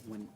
when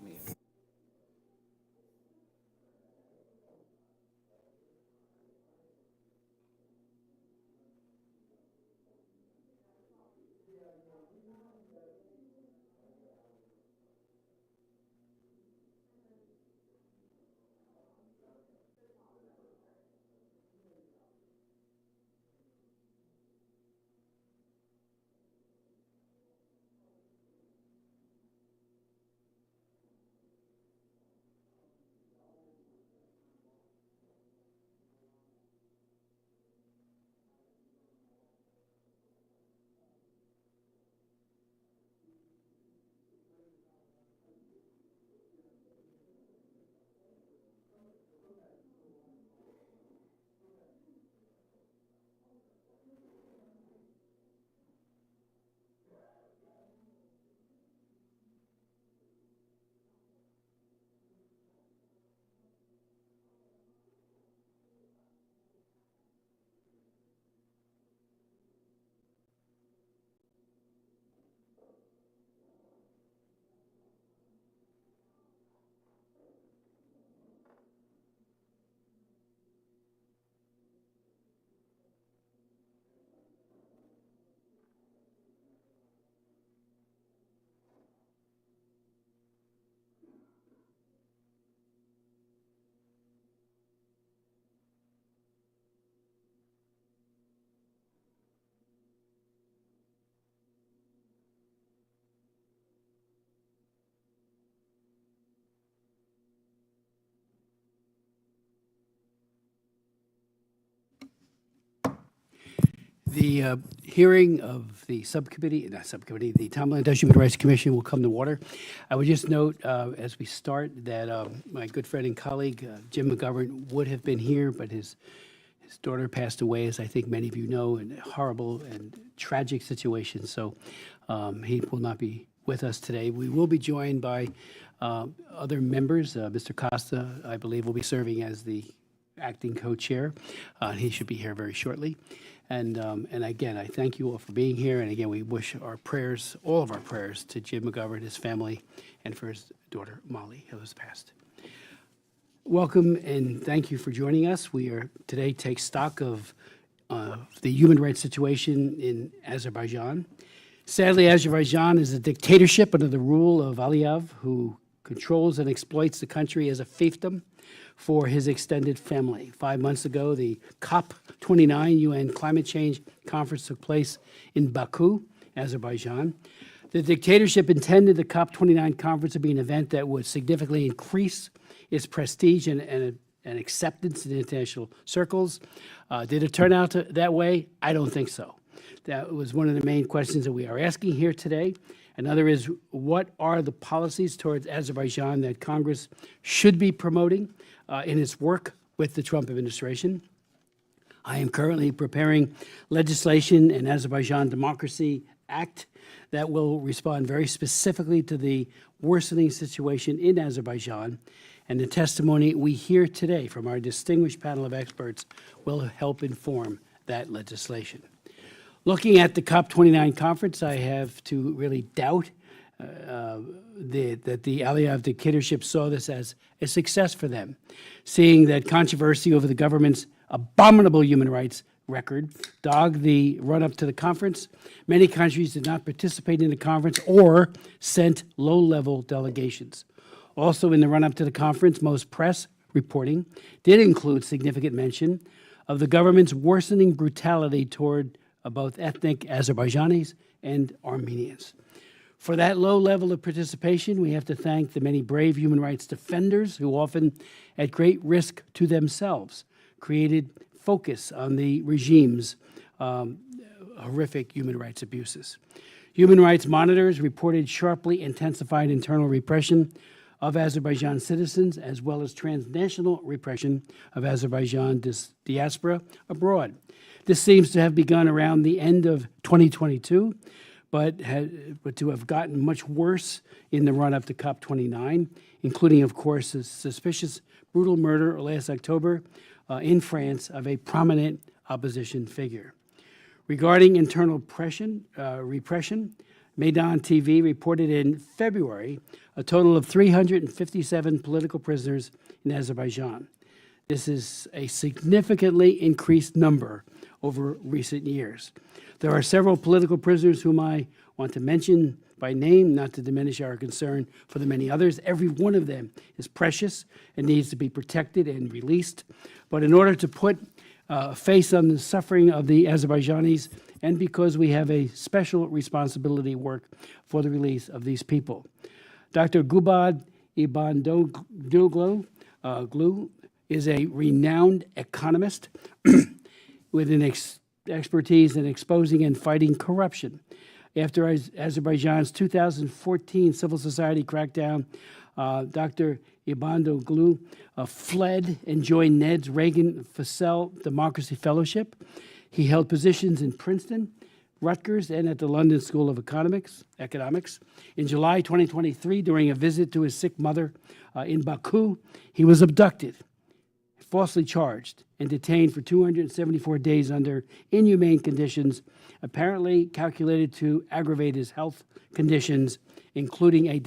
the hearing of the the Tom Lantos Human Rights Commission will come to order. I would just note as we start that my good friend and colleague, Jim McGovern, would have been here, but his daughter passed away, as I think many of you know, in a horrible and tragic situation. So he will not be with us today. We will be joined by other members. Mr. Costa, I believe, will be serving as the acting co-chair. He should be here very shortly. And again, I thank you all for being here. And again, we wish our prayers, all of our prayers, to Jim McGovern, his family, and for his daughter, Molly, who has passed. Welcome and thank you for joining us. We are today take stock of the human rights situation in Azerbaijan. Sadly, Azerbaijan is a dictatorship under the rule of Aliyev, who controls and exploits the country as a fiefdom for his extended family. 5 months ago, the COP29 UN climate change conference took place in Baku, Azerbaijan. The dictatorship intended the COP29 conference to be an event that would significantly increase its prestige and acceptance in international circles. Did it turn out that way? I don't think so. That was one of the main questions that we are asking here today. Another is, what are the policies towards Azerbaijan that Congress should be promoting in its work with the Trump administration? I am currently preparing legislation, an Azerbaijan Democracy Act, that will respond very specifically to the worsening situation in Azerbaijan. And the testimony we hear today from our distinguished panel of experts will help inform that legislation. Looking at the COP29 conference, I have to really doubt that the Aliyev dictatorship saw this as a success for them, seeing that controversy over the government's abominable human rights record dogged the run-up to the conference. Many countries did not participate in the conference or sent low-level delegations. Also, in the run-up to the conference, most press reporting did include significant mention of the government's worsening brutality toward both ethnic Azerbaijanis and Armenians. For that low level of participation, we have to thank the many brave human rights defenders who, often at great risk to themselves, created focus on the regime's horrific human rights abuses. Human rights monitors reported sharply intensified internal repression of Azerbaijan citizens, as well as transnational repression of Azerbaijan diaspora abroad. This seems to have begun around the end of 2022, but to have gotten much worse in the run-up to COP29, including, of course, a suspicious, brutal murder last October in France of a prominent opposition figure. Regarding internal repression, Maidan TV reported in February a total of 357 political prisoners in Azerbaijan. This is a significantly increased number over recent years. There are several political prisoners whom I want to mention by name, not to diminish our concern for the many others. Every one of them is precious and needs to be protected and released. But in order to put a face on the suffering of the Azerbaijanis, and because we have a special responsibility work for the release of these people. Dr. Gubad Ibandoglu is a renowned economist with an expertise in exposing and fighting corruption. After Azerbaijan's 2014 civil society crackdown, Dr. Ibandoglu fled and joined Ned's Reagan Fassel Democracy Fellowship. He held positions in Princeton, Rutgers, and at the London School of Economics. In July 2023, during a visit to his sick mother in Baku, he was abducted, falsely charged, and detained for 274 days under inhumane conditions, apparently calculated to aggravate his health conditions, including a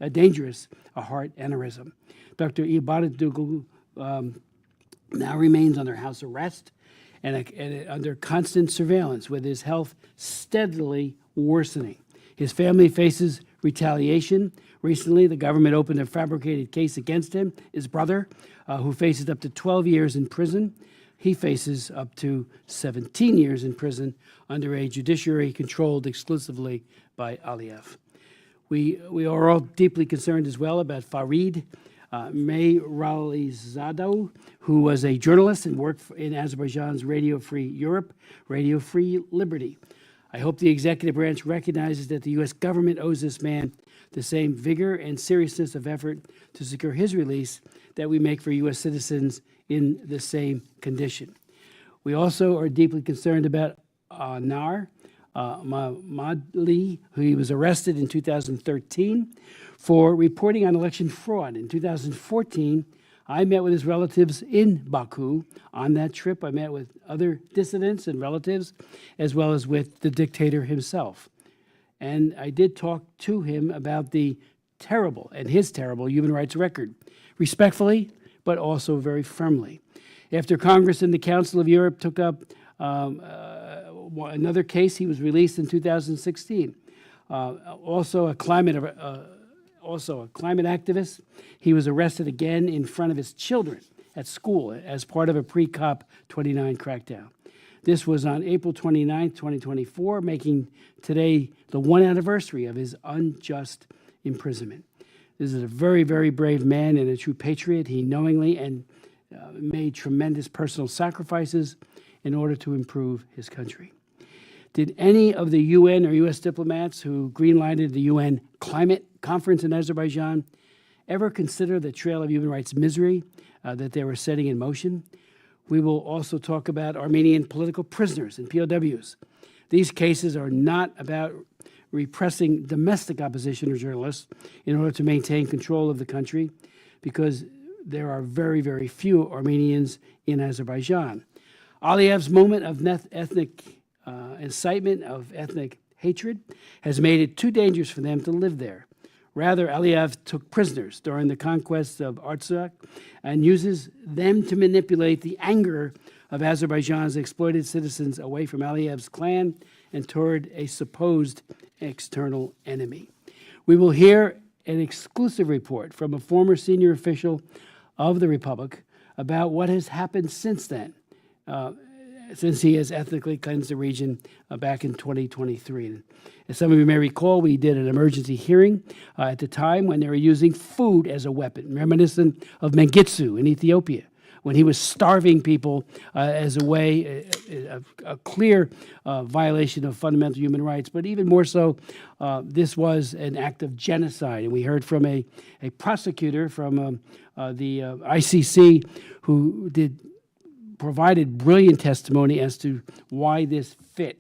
dangerous heart aneurysm. Dr. Ibadoglu now remains under house arrest and under constant surveillance, with his health steadily worsening. His family faces retaliation. Recently, the government opened a fabricated case against him, his brother, who faces up to 12 years in prison. He faces up to 17 years in prison under a judiciary controlled exclusively by Aliyev. We are all deeply concerned as well about Farid Meyralizadeh, who was a journalist and worked in Azerbaijan's Radio Free Europe, Radio Free Liberty. I hope the executive branch recognizes that the U.S. government owes this man the same vigor and seriousness of effort to secure his release that we make for U.S. citizens in the same condition. We also are deeply concerned about Nar Mahmadli, who he was arrested in 2013 for reporting on election fraud. In 2014, I met with his relatives in Baku. On that trip, I met with other dissidents and relatives, as well as with the dictator himself. And I did talk to him about his terrible human rights record, respectfully, but also very firmly. After Congress and the Council of Europe took up another case, he was released in 2016. Also a climate activist, he was arrested again in front of his children at school as part of a pre-COP 29 crackdown. This was on April 29, 2024, making today the 1 anniversary of his unjust imprisonment. This is a very, very brave man and a true patriot. He knowingly and made tremendous personal sacrifices in order to improve his country. Did any of the UN or U.S. diplomats who greenlighted the UN climate conference in Azerbaijan ever consider the trail of human rights misery that they were setting in motion? We will also talk about Armenian political prisoners and POWs. These cases are not about repressing domestic opposition or journalists in order to maintain control of the country, because there are very, very few Armenians in Azerbaijan. Aliyev's moment of ethnic incitement of ethnic hatred has made it too dangerous for them to live there. Rather, Aliyev took prisoners during the conquest of Artsakh and uses them to manipulate the anger of Azerbaijan's exploited citizens away from Aliyev's clan and toward a supposed external enemy. We will hear an exclusive report from a former senior official of the Republic about what has happened since then, since he has ethnically cleansed the region back in 2023. As some of you may recall, we did an emergency hearing at the time when they were using food as a weapon, reminiscent of Mengistu in Ethiopia, when he was starving people as a way, a clear violation of fundamental human rights. But even more so, this was an act of genocide. And we heard from a prosecutor from the ICC who provided brilliant testimony as to why this fit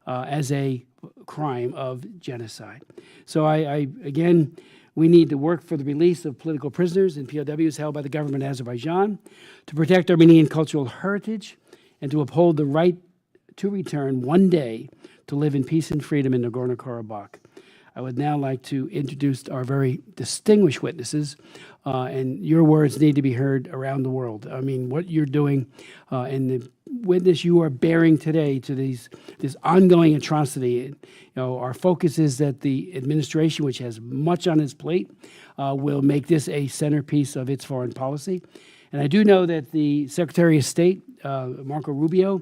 as a crime of genocide. So again, we need to work for the release of political prisoners and POWs held by the government of Azerbaijan, to protect Armenian cultural heritage, and to uphold the right to return one day to live in peace and freedom in Nagorno-Karabakh. I would now like to introduce our very distinguished witnesses, and your words need to be heard around the world. I mean, what you're doing and the witness you are bearing today to this ongoing atrocity. Our focus is that the administration, which has much on its plate, will make this a centerpiece of its foreign policy. And I do know that the Secretary of State, Marco Rubio,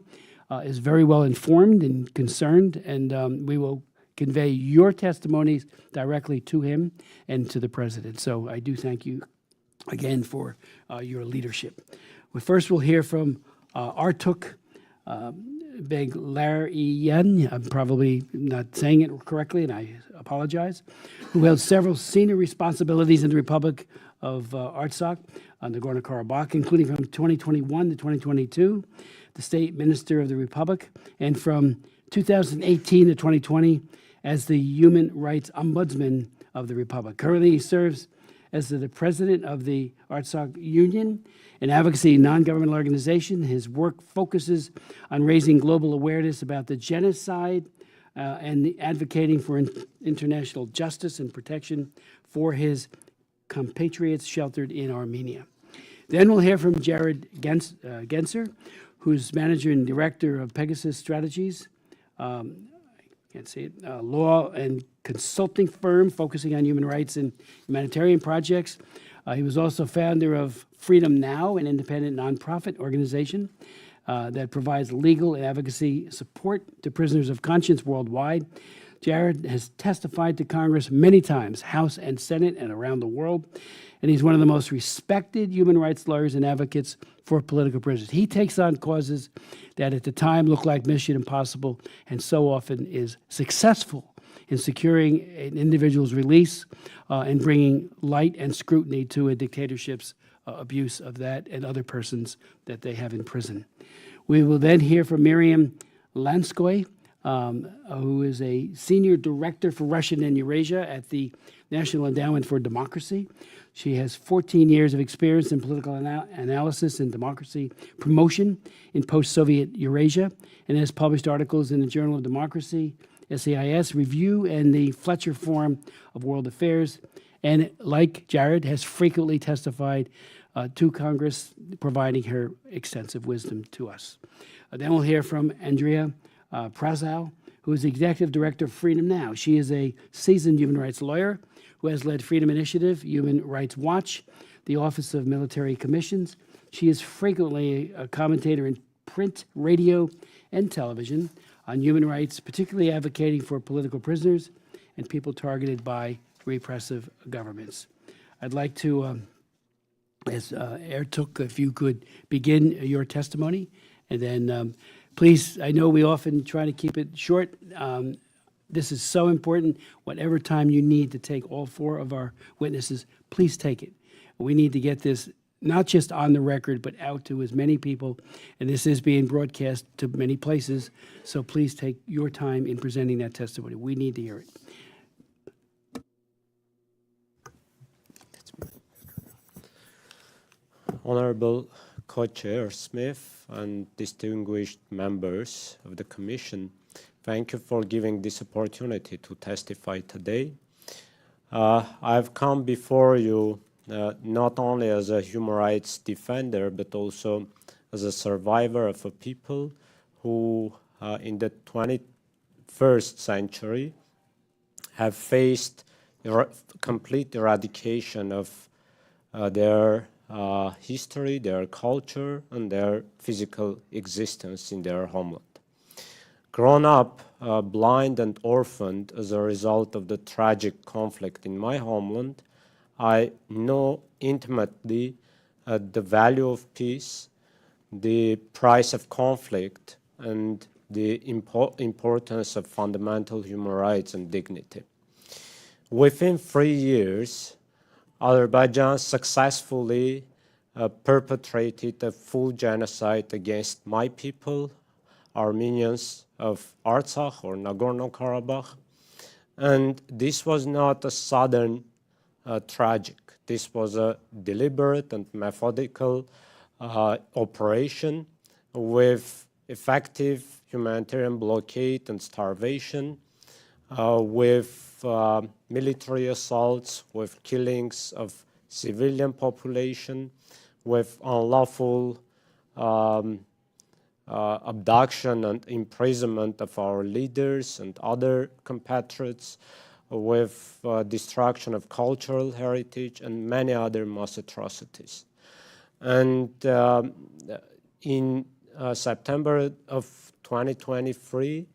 is very well informed and concerned, and we will convey your testimonies directly to him and to the President. So I do thank you again for your leadership. First, we'll hear from Artak Beglaryan, I'm probably not saying it correctly, and I apologize, who held several senior responsibilities in the Republic of Artsakh on Nagorno-Karabakh, including from 2021 to 2022, the State Minister of the Republic, and from 2018 to 2020 as the Human Rights Ombudsman of the Republic. Currently, he serves as the President of the Artsakh Union, an advocacy non-governmental organization. His work focuses on raising global awareness about the genocide and advocating for international justice and protection for his compatriots sheltered in Armenia. Then we'll hear from Jared Genser, who's manager and director of Pegasus Strategies, law and consulting firm focusing on human rights and humanitarian projects. He was also founder of Freedom Now, an independent nonprofit organization that provides legal and advocacy support to prisoners of conscience worldwide. Jared has testified to Congress many times, House and Senate, and around the world, and he's one of the most respected human rights lawyers and advocates for political prisoners. He takes on causes that at the time looked like mission impossible and so often is successful in securing an individual's release and bringing light and scrutiny to a dictatorship's abuse of that and other persons that they have in prison. We will then hear from Miriam Lanskoy, who is a senior director for Russian and Eurasia at the National Endowment for Democracy. She has 14 years of experience in political analysis and democracy promotion in post-Soviet Eurasia and has published articles in the Journal of Democracy, SAIS Review, and the Fletcher Forum of World Affairs, and like Jared, has frequently testified to Congress, providing her extensive wisdom to us. Then we'll hear from Andrea Prasow, who is the executive director of Freedom Now. She is a seasoned human rights lawyer who has led Freedom Initiative, Human Rights Watch, the Office of Military Commissions. She is frequently a commentator in print, radio, and television on human rights, particularly advocating for political prisoners and people targeted by repressive governments. I'd like to, as Artak, if you could begin your testimony, and then please, I know we often try to keep it short. This is so important. Whatever time you need to take all four of our witnesses, please take it. We need to get this not just on the record, but out to as many people. And this is being broadcast to many places. So please take your time in presenting that testimony. We need to hear it. Honorable Co-Chair Smith and distinguished members of the Commission, thank you for giving this opportunity to testify today. I've come before you not only as a human rights defender, but also as a survivor of a people who in the 21st century have faced complete eradication of their history, their culture, and their physical existence in their homeland. Grown up blind and orphaned as a result of the tragic conflict in my homeland, I know intimately the value of peace, the price of conflict, and the importance of fundamental human rights and dignity. Within 3 years, Azerbaijan successfully perpetrated a full genocide against my people, Armenians of Artsakh or Nagorno-Karabakh. And this was not a sudden tragic. This was a deliberate and methodical operation with effective humanitarian blockade and starvation, with military assaults, with killings of civilian population, with unlawful abduction and imprisonment of our leaders and other compatriots, with destruction of cultural heritage and many other mass atrocities. And in September of 2023,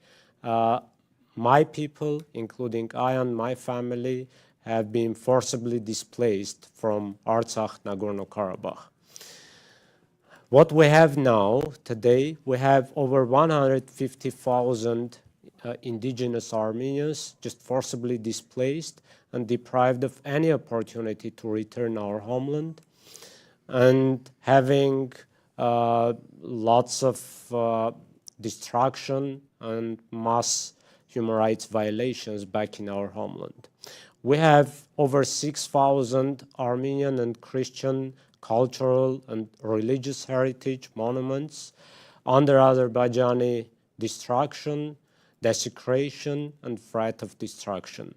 my people, including I and my family, have been forcibly displaced from Artsakh, Nagorno-Karabakh. What we have now, today, we have over 150,000 indigenous Armenians just forcibly displaced and deprived of any opportunity to return our homeland, and having lots of destruction and mass human rights violations back in our homeland. We have over 6,000 Armenian and Christian cultural and religious heritage monuments under Azerbaijani destruction, desecration, and threat of destruction.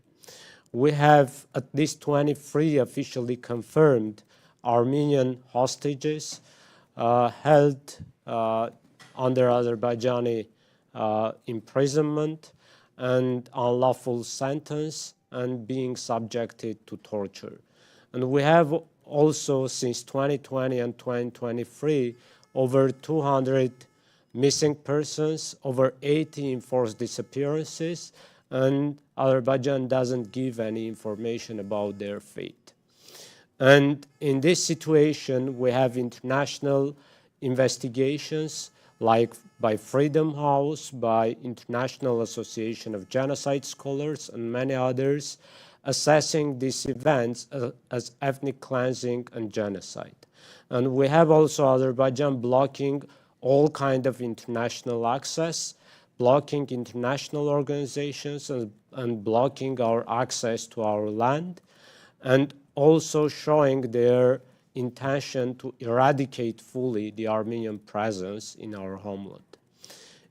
We have at least 23 officially confirmed Armenian hostages held under Azerbaijani imprisonment and unlawful sentence and being subjected to torture. And we have also, since 2020 and 2023, over 200 missing persons, over 80 enforced disappearances, and Azerbaijan doesn't give any information about their fate. And in this situation, we have international investigations like by Freedom House, by International Association of Genocide Scholars, and many others, assessing these events as ethnic cleansing and genocide. And we have also Azerbaijan blocking all kind of international access, blocking international organizations, and blocking our access to our land, and also showing their intention to eradicate fully the Armenian presence in our homeland.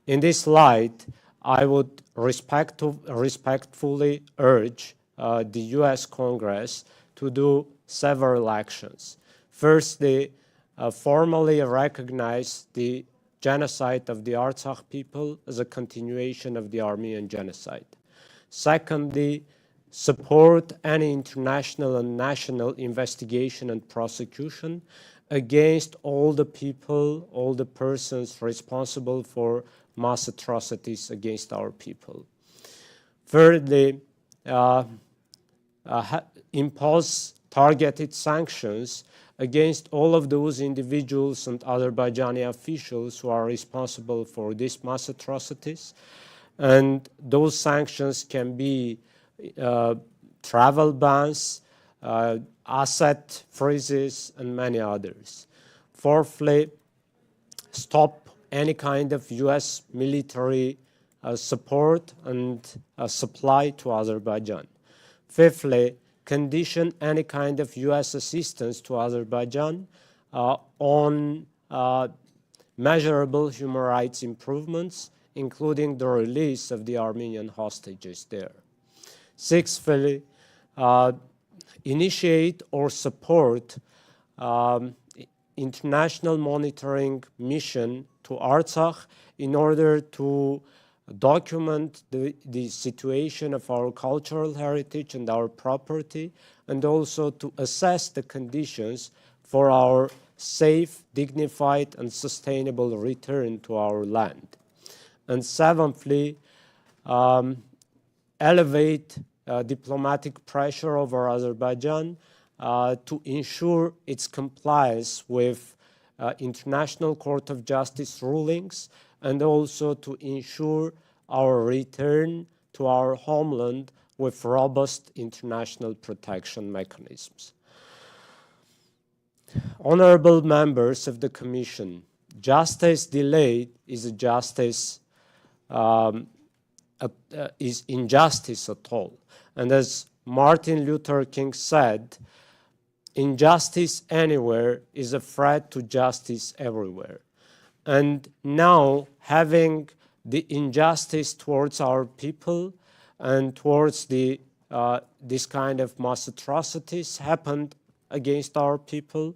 In this light, I would respectfully urge the US Congress to do several actions. Firstly, formally recognize the genocide of the Artsakh people as a continuation of the Armenian genocide. Secondly, support any international and national investigation and prosecution against all the people, all the persons responsible for mass atrocities against our people. Thirdly, impose targeted sanctions against all of those individuals and Azerbaijani officials who are responsible for these mass atrocities. And those sanctions can be travel bans, asset freezes, and many others. Fourthly, stop any kind of US military support and supply to Azerbaijan. Fifthly, condition any kind of US assistance to Azerbaijan on measurable human rights improvements, including the release of the Armenian hostages there. Sixthly, initiate or support international monitoring mission to Artsakh in order to document the situation of our cultural heritage and our property, and also to assess the conditions for our safe, dignified, and sustainable return to our land. And seventhly, elevate diplomatic pressure over Azerbaijan to ensure its compliance with International Court of Justice rulings, and also to ensure our return to our homeland with robust international protection mechanisms. Honorable members of the Commission, justice delayed is a justice is injustice at all. And as Martin Luther King said, injustice anywhere is a threat to justice everywhere. And now, having the injustice towards our people and towards the this kind of mass atrocities happened against our people.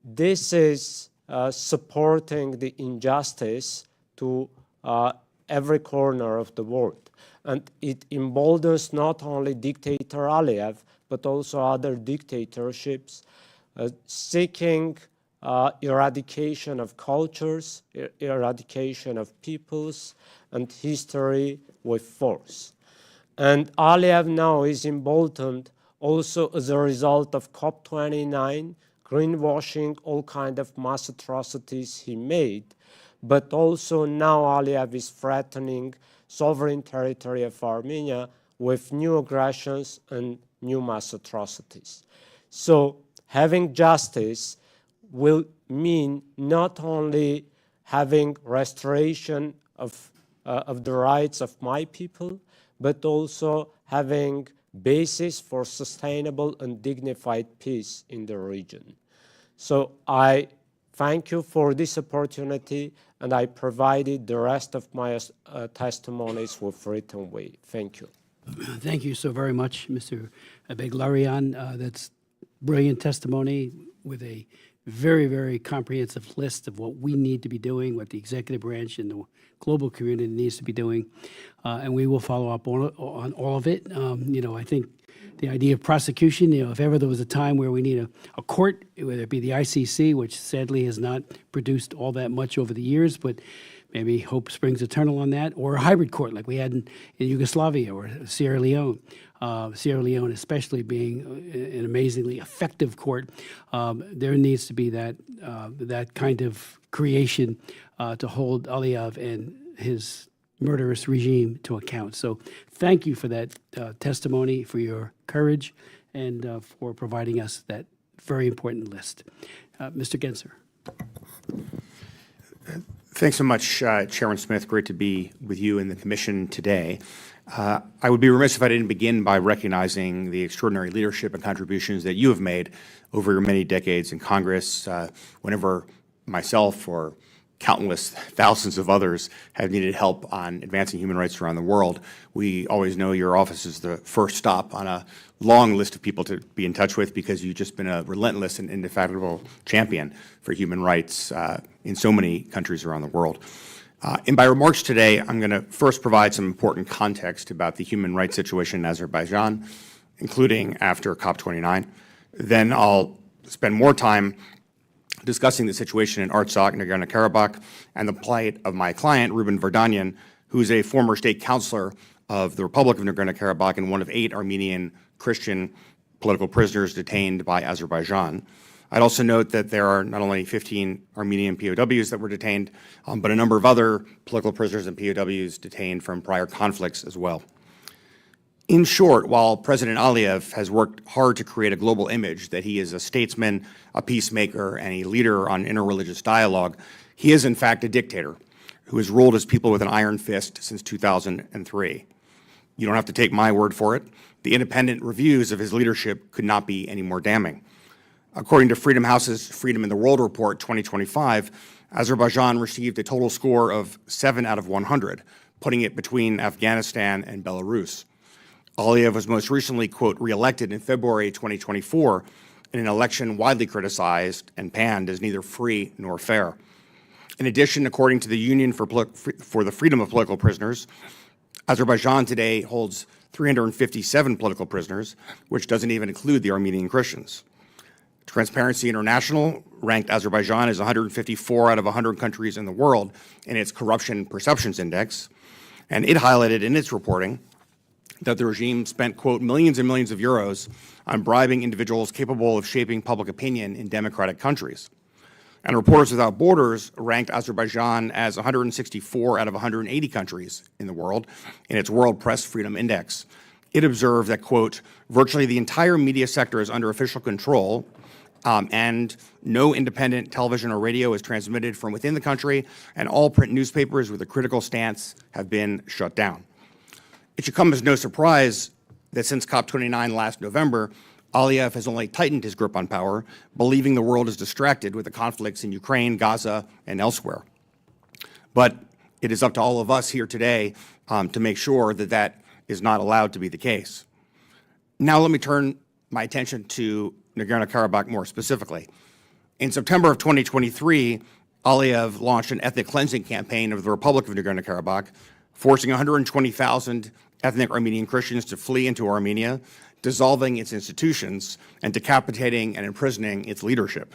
This is supporting the injustice to every corner of the world. And it emboldens not only dictator Aliyev, but also other dictatorships seeking eradication of cultures, eradication of peoples and history with force. And Aliyev now is emboldened also as a result of COP29, greenwashing, all kind of mass atrocities he made, but also now Aliyev is threatening sovereign territory of Armenia with new aggressions and new mass atrocities. So having justice will mean not only having restoration of the rights of my people, but also having basis for sustainable and dignified peace in the region. So I thank you for this opportunity, and I provided the rest of my testimonies with written way. Thank you. Thank you so very much, Mr. Beglaryan. That's brilliant testimony with a very, very comprehensive list of what we need to be doing, what the executive branch and the global community needs to be doing, and we will follow up on all of it. I think the idea of prosecution, if ever there was a time where we need a court, whether it be the ICC, which sadly has not produced all that much over the years, but maybe hope springs eternal on that, or a hybrid court like we had in Yugoslavia or Sierra Leone. Sierra Leone especially being an amazingly effective court, there needs to be that kind of creation to hold Aliyev and his murderous regime to account. So thank you for that testimony, for your courage, and for providing us that very important list. Mr. Genser. Thanks so much, Chairman Smith. Great to be with you and the Commission today. I would be remiss if I didn't begin by recognizing the extraordinary leadership and contributions that you have made over your many decades in Congress. Whenever myself or countless thousands of others have needed help on advancing human rights around the world, we always know your office is the first stop on a long list of people to be in touch with, because you've just been a relentless and indefatigable champion for human rights in so many countries around the world. In my remarks today, I'm going to first provide some important context about the human rights situation in Azerbaijan, including after COP29. Then I'll spend more time discussing the situation in Artsakh, Nagorno-Karabakh, and the plight of my client, Ruben Vardanyan, who is a former state councilor of the Republic of Nagorno-Karabakh and one of 8 Armenian Christian political prisoners detained by Azerbaijan. I'd also note that there are not only 15 Armenian POWs that were detained, but a number of other political prisoners and POWs detained from prior conflicts as well. In short, while President Aliyev has worked hard to create a global image that he is a statesman, a peacemaker, and a leader on interreligious dialogue, he is in fact a dictator who has ruled his people with an iron fist since 2003. You don't have to take my word for it. The independent reviews of his leadership could not be any more damning. According to Freedom House's Freedom in the World Report 2025, Azerbaijan received a total score of 7 out of 100, putting it between Afghanistan and Belarus. Aliyev was most recently, quote, re-elected in February 2024 in an election widely criticized and panned as neither free nor fair. In addition, according to the Union for the Freedom of Political Prisoners, Azerbaijan today holds 357 political prisoners, which doesn't even include the Armenian Christians. Transparency International ranked Azerbaijan as 154 out of 100 countries in the world in its Corruption Perceptions Index, and it highlighted in its reporting that the regime spent, quote, millions and millions of euros on bribing individuals capable of shaping public opinion in democratic countries. And Reporters Without Borders ranked Azerbaijan as 164 out of 180 countries in the world in its World Press Freedom Index. It observed that, quote, virtually the entire media sector is under official control, and no independent television or radio is transmitted from within the country, and all print newspapers with a critical stance have been shut down. It should come as no surprise that since COP29 last November, Aliyev has only tightened his grip on power, believing the world is distracted with the conflicts in Ukraine, Gaza, and elsewhere. But it is up to all of us here today to make sure that that is not allowed to be the case. Now let me turn my attention to Nagorno-Karabakh more specifically. In September of 2023, Aliyev launched an ethnic cleansing campaign of the Republic of Nagorno-Karabakh, forcing 120,000 ethnic Armenian Christians to flee into Armenia, dissolving its institutions, and decapitating and imprisoning its leadership.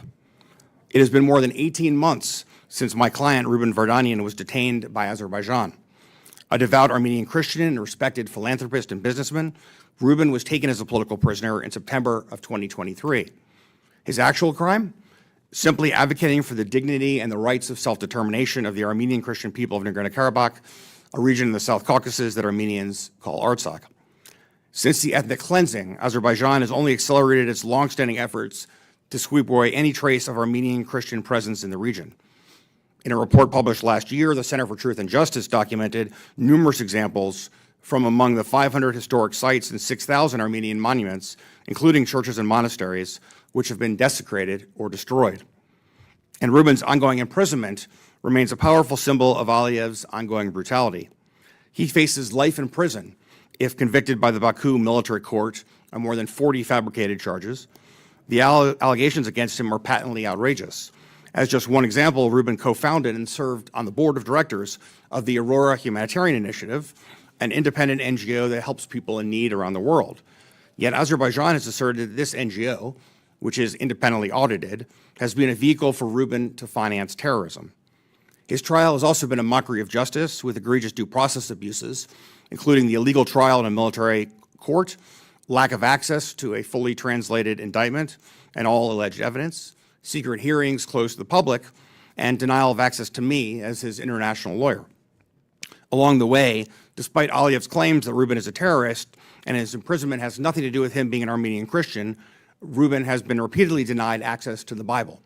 It has been more than 18 months since my client, Ruben Vardanyan, was detained by Azerbaijan. A devout Armenian Christian and respected philanthropist and businessman, Ruben was taken as a political prisoner in September of 2023. His actual crime? Simply advocating for the dignity and the rights of self-determination of the Armenian Christian people of Nagorno-Karabakh, a region in the South Caucasus that Armenians call Artsakh. Since the ethnic cleansing, Azerbaijan has only accelerated its long-standing efforts to sweep away any trace of Armenian Christian presence in the region. In a report published last year, the Center for Truth and Justice documented numerous examples from among the 500 historic sites and 6,000 Armenian monuments, including churches and monasteries, which have been desecrated or destroyed. And Ruben's ongoing imprisonment remains a powerful symbol of Aliyev's ongoing brutality. He faces life in prison if convicted by the Baku military court on more than 40 fabricated charges. The allegations against him are patently outrageous. As just one example, Ruben co-founded and served on the board of directors of the Aurora Humanitarian Initiative, an independent NGO that helps people in need around the world. Yet Azerbaijan has asserted that this NGO, which is independently audited, has been a vehicle for Ruben to finance terrorism. His trial has also been a mockery of justice with egregious due process abuses, including the illegal trial in a military court, lack of access to a fully translated indictment and all alleged evidence, secret hearings closed to the public, and denial of access to me as his international lawyer. Along the way, despite Aliyev's claims that Ruben is a terrorist and his imprisonment has nothing to do with him being an Armenian Christian, Ruben has been repeatedly denied access to the Bible.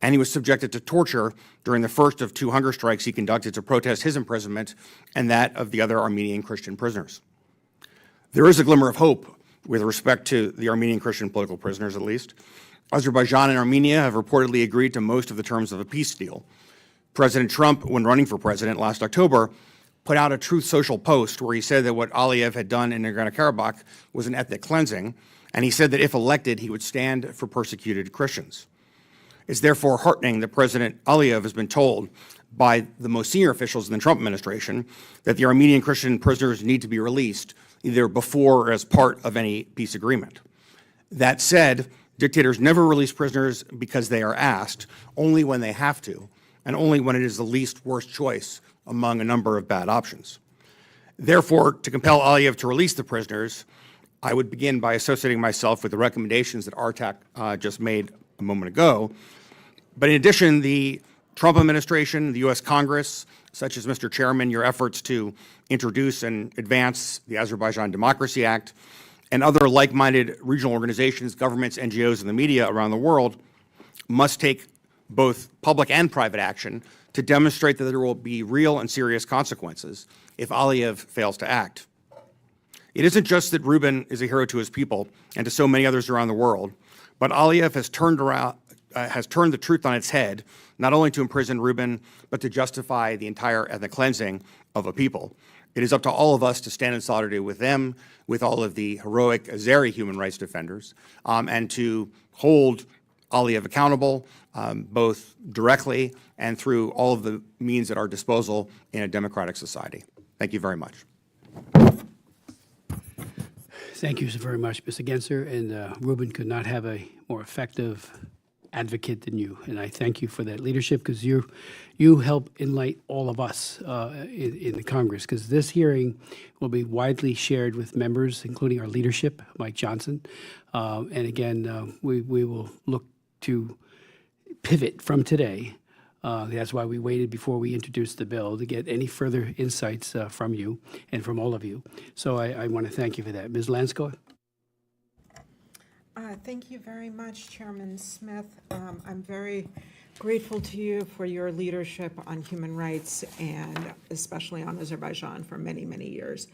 And he was subjected to torture during the first of 2 hunger strikes he conducted to protest his imprisonment and that of the other Armenian Christian prisoners. There is a glimmer of hope with respect to the Armenian Christian political prisoners, at least. Azerbaijan and Armenia have reportedly agreed to most of the terms of a peace deal. President Trump, when running for president last October, put out a Truth Social post where he said that what Aliyev had done in Nagorno-Karabakh was an ethnic cleansing, and he said that if elected, he would stand for persecuted Christians. It's therefore heartening that President Aliyev has been told by the most senior officials in the Trump administration that the Armenian Christian prisoners need to be released either before or as part of any peace agreement. That said, dictators never release prisoners because they are asked, only when they have to, and only when it is the least worst choice among a number of bad options. Therefore, to compel Aliyev to release the prisoners, I would begin by associating myself with the recommendations that Artak just made a moment ago. But in addition, the Trump administration, the U.S. Congress, such as Mr. Chairman, your efforts to introduce and advance the Azerbaijan Democracy Act, and other like-minded regional organizations, governments, NGOs, and the media around the world must take both public and private action to demonstrate that there will be real and serious consequences if Aliyev fails to act. It isn't just that Ruben is a hero to his people and to so many others around the world, but Aliyev has turned the truth on its head, not only to imprison Ruben, but to justify the entire ethnic cleansing of a people. It is up to all of us to stand in solidarity with them, with all of the heroic Azeri human rights defenders, and to hold Aliyev accountable, both directly and through all of the means at our disposal in a democratic society. Thank you very much. Thank you so very much, Mr. Genser. And Ruben could not have a more effective advocate than you. And I thank you for that leadership, because you help enlighten all of us in the Congress, because this hearing will be widely shared with members, including our leadership, Mike Johnson. And again, we will look to pivot from today. That's why we waited before we introduced the bill, to get any further insights from you and from all of you. So I want to thank you for that. Ms. Lanskoy? Thank you very much, Chairman Smith. I'm very grateful to you for your leadership on human rights, and especially on Azerbaijan, for many, many years.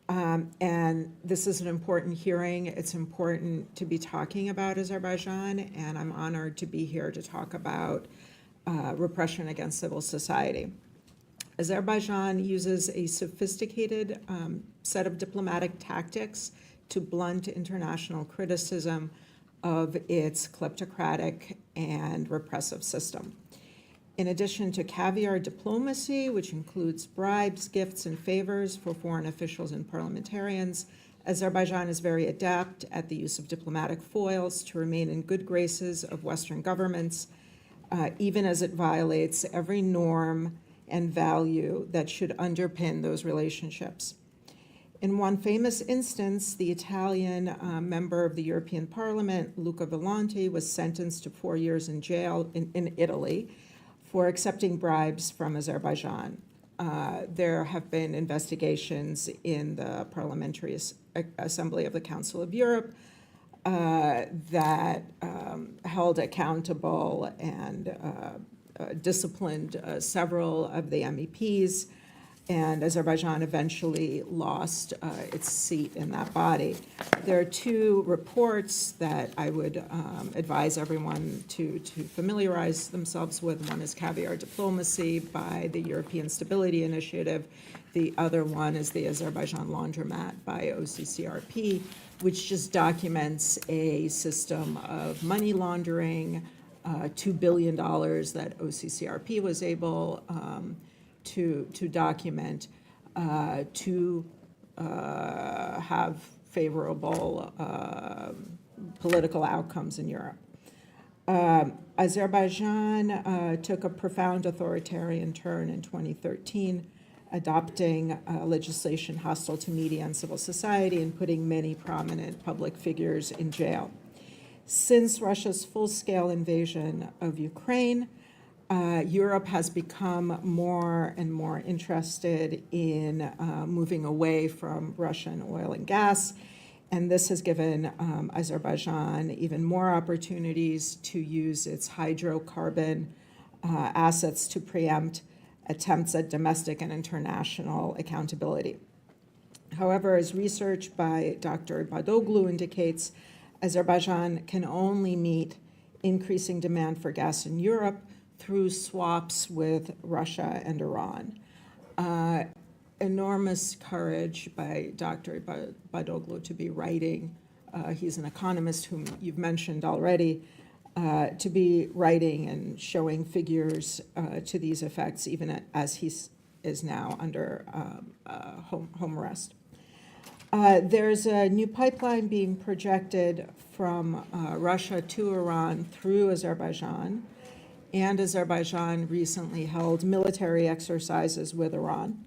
And this is an important hearing. It's important to be talking about Azerbaijan, and I'm honored to be here to talk about repression against civil society. Azerbaijan uses a sophisticated set of diplomatic tactics to blunt international criticism of its kleptocratic and repressive system. In addition to caviar diplomacy, which includes bribes, gifts, and favors for foreign officials and parliamentarians, Azerbaijan is very adept at the use of diplomatic foils to remain in good graces of Western governments, even as it violates every norm and value that should underpin those relationships. In one famous instance, the Italian member of the European Parliament, Luca Volonti, was sentenced to 4 years in jail in Italy for accepting bribes from Azerbaijan. There have been investigations in the Parliamentary Assembly of the Council of Europe that held accountable and disciplined several of the MEPs, and Azerbaijan eventually lost its seat in that body. There are two reports that I would advise everyone to familiarize themselves with. One is Caviar Diplomacy by the European Stability Initiative. The other one is the Azerbaijan Laundromat by OCCRP, which just documents a system of money laundering, $2 billion that OCCRP was able to document to have favorable political outcomes in Europe. Azerbaijan took a profound authoritarian turn in 2013, adopting legislation hostile to media and civil society and putting many prominent public figures in jail. Since Russia's full-scale invasion of Ukraine, Europe has become more and more interested in moving away from Russian oil and gas, and this has given Azerbaijan even more opportunities to use its hydrocarbon assets to preempt attempts at domestic and international accountability. However, as research by Dr. Badoglu indicates, Azerbaijan can only meet increasing demand for gas in Europe through swaps with Russia and Iran. Enormous courage by Dr. Badoglu to be writing, he's an economist whom you've mentioned already, to be writing and showing figures to these effects, even as he is now under home arrest. There's a new pipeline being projected from Russia to Iran through Azerbaijan, and Azerbaijan recently held military exercises with Iran.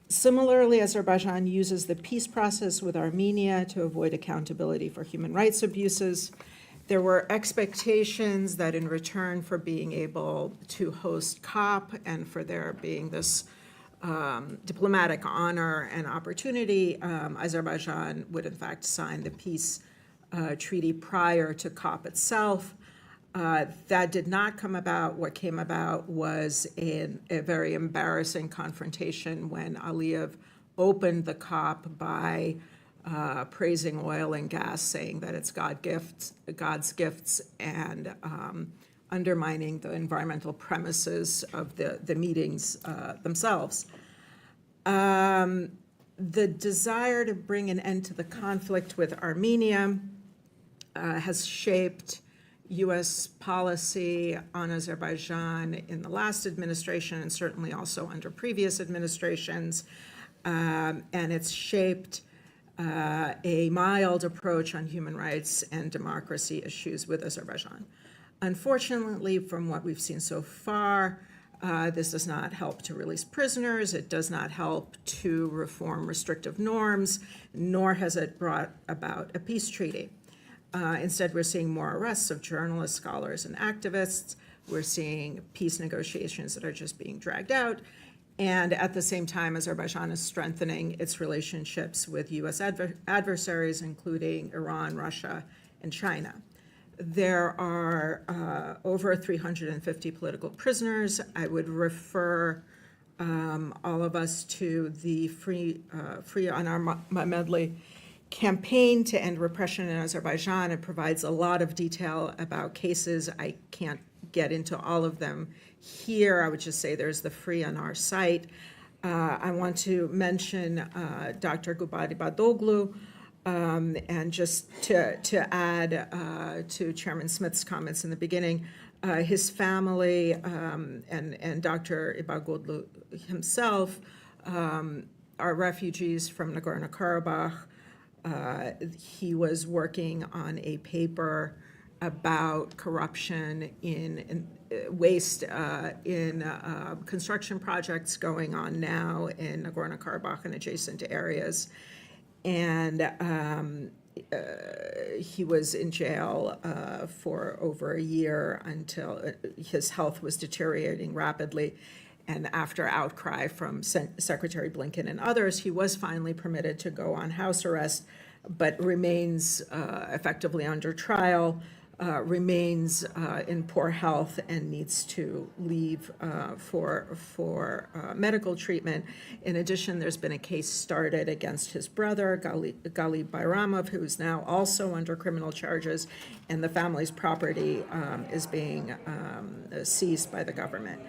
Similarly, Azerbaijan uses the peace process with Armenia to avoid accountability for human rights abuses. There were expectations that in return for being able to host COP and for there being this diplomatic honor and opportunity, Azerbaijan would in fact sign the peace treaty prior to COP itself. That did not come about. What came about was a very embarrassing confrontation when Aliyev opened the COP by praising oil and gas, saying that it's God's gifts, and undermining the environmental premises of the meetings themselves. The desire to bring an end to the conflict with Armenia has shaped U.S. policy on Azerbaijan in the last administration and certainly also under previous administrations, and it's shaped a mild approach on human rights and democracy issues with Azerbaijan. Unfortunately, from what we've seen so far, this does not help to release prisoners, it does not help to reform restrictive norms, nor has it brought about a peace treaty. Instead, we're seeing more arrests of journalists, scholars, and activists. We're seeing peace negotiations that are just being dragged out. And at the same time, Azerbaijan is strengthening its relationships with U.S. adversaries, including Iran, Russia, and China. There are over 350 political prisoners. I would refer all of us to the Free Anar Mamedli campaign to end repression in Azerbaijan. It provides a lot of detail about cases. I can't get into all of them here. I would just say there's the free on our site. I want to mention Dr. Gubadi Badoglu, and just to add to Chairman Smith's comments in the beginning, his family and Dr. Ibagoglu himself are refugees from Nagorno-Karabakh. He was working on a paper about corruption in waste in construction projects going on now in Nagorno-Karabakh and adjacent areas. And he was in jail for over a year until his health was deteriorating rapidly. And after outcry from Secretary Blinken and others, he was finally permitted to go on house arrest, but remains effectively under trial, remains in poor health, and needs to leave for medical treatment. In addition, there's been a case started against his brother, Gali Bayramov, who is now also under criminal charges, and the family's property is being seized by the government.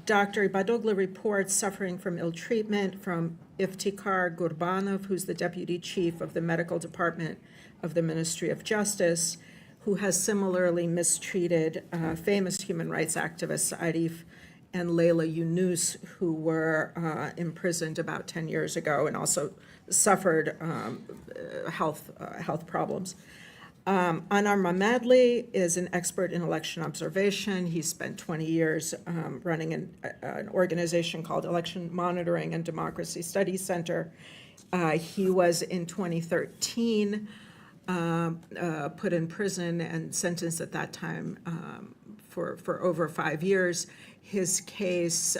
Dr. Ibadoglu reports suffering from ill treatment from Iftikhar Gurbanov, who's the deputy chief of the medical department of the Ministry of Justice, who has similarly mistreated famous human rights activists Arif and Leila Yunus, who were imprisoned about 10 years ago and also suffered health problems. Anar Mammadli is an expert in election observation. He spent 20 years running an organization called Election Monitoring and Democracy Studies Center. He was in 2013 put in prison and sentenced at that time for over 5 years. His case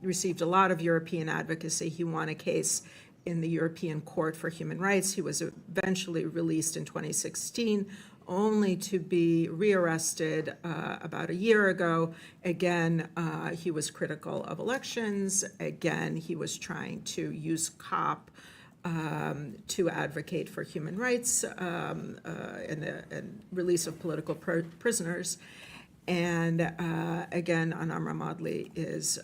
received a lot of European advocacy. He won a case in the European Court for Human Rights. He was eventually released in 2016, only to be rearrested about a year ago. Again, he was critical of elections. Again, he was trying to use COP to advocate for human rights and release of political prisoners. And again, Anar Mammadli is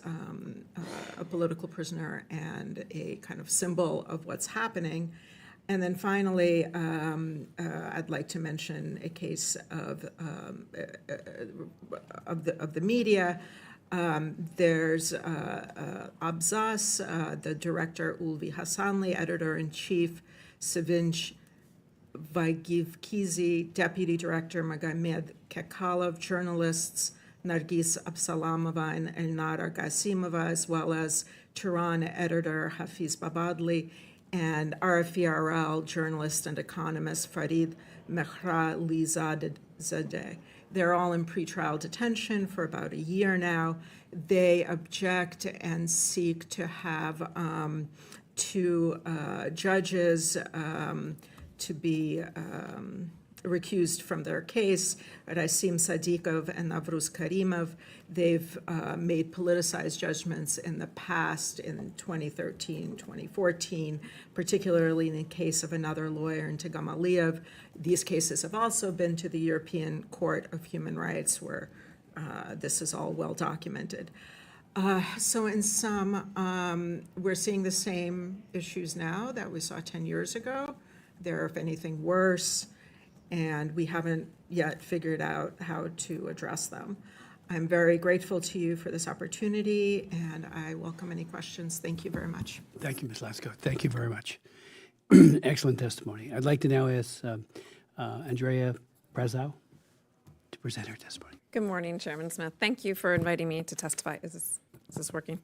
a political prisoner and a kind of symbol of what's happening. And then finally, I'd like to mention a case of the media. There's Abzas, the director Ulvi Hasanli, editor-in-chief Sevinch Vaigivkizi, deputy director Magomed Kekalov, journalists Nargis Absalamova and Elnara Gasimova, as well as Tehran editor Hafiz Babadli, and RFERL journalist and economist Farid Mehra-Lizadeh. They're all in pretrial detention for about a year now. They object and seek to have two judges to be recused from their case, Rasim Sadikov and Navruz Karimov. They've made politicized judgments in the past, in 2013, 2014, particularly in the case of another lawyer, Intigam Aliyev. These cases have also been to the European Court of Human Rights, where this is all well documented. So in sum, we're seeing the same issues now that we saw 10 years ago. They're, if anything, worse, and we haven't yet figured out how to address them. I'm very grateful to you for this opportunity, and I welcome any questions. Thank you very much. Thank you, Ms. Lanskoy. Thank you very much. Excellent testimony. I'd like to now ask Andrea Prasow to present her testimony. Good morning, Chairman Smith. Thank you for inviting me to testify. Is this working?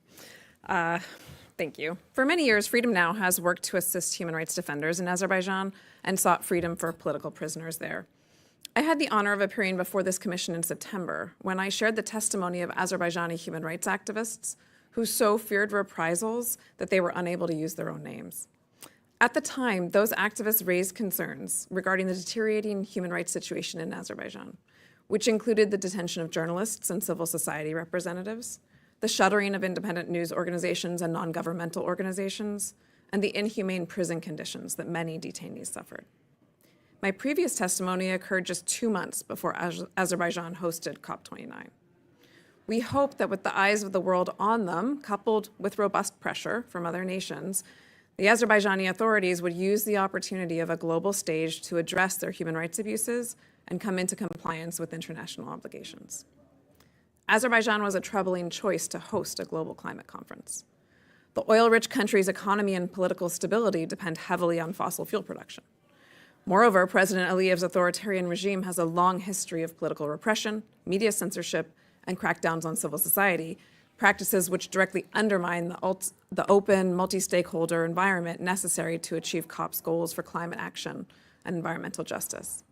Thank you. For many years, Freedom Now has worked to assist human rights defenders in Azerbaijan and sought freedom for political prisoners there. I had the honor of appearing before this commission in September when I shared the testimony of Azerbaijani human rights activists who so feared reprisals that they were unable to use their own names. At the time, those activists raised concerns regarding the deteriorating human rights situation in Azerbaijan, which included the detention of journalists and civil society representatives, the shuttering of independent news organizations and non-governmental organizations, and the inhumane prison conditions that many detainees suffered. My previous testimony occurred just 2 months before Azerbaijan hosted COP29. We hope that with the eyes of the world on them, coupled with robust pressure from other nations, the Azerbaijani authorities would use the opportunity of a global stage to address their human rights abuses and come into compliance with international obligations. Azerbaijan was a troubling choice to host a global climate conference. The oil-rich country's economy and political stability depend heavily on fossil fuel production. Moreover, President Aliyev's authoritarian regime has a long history of political repression, media censorship, and crackdowns on civil society, practices which directly undermine the open, multi-stakeholder environment necessary to achieve COP's goals for climate action and environmental justice.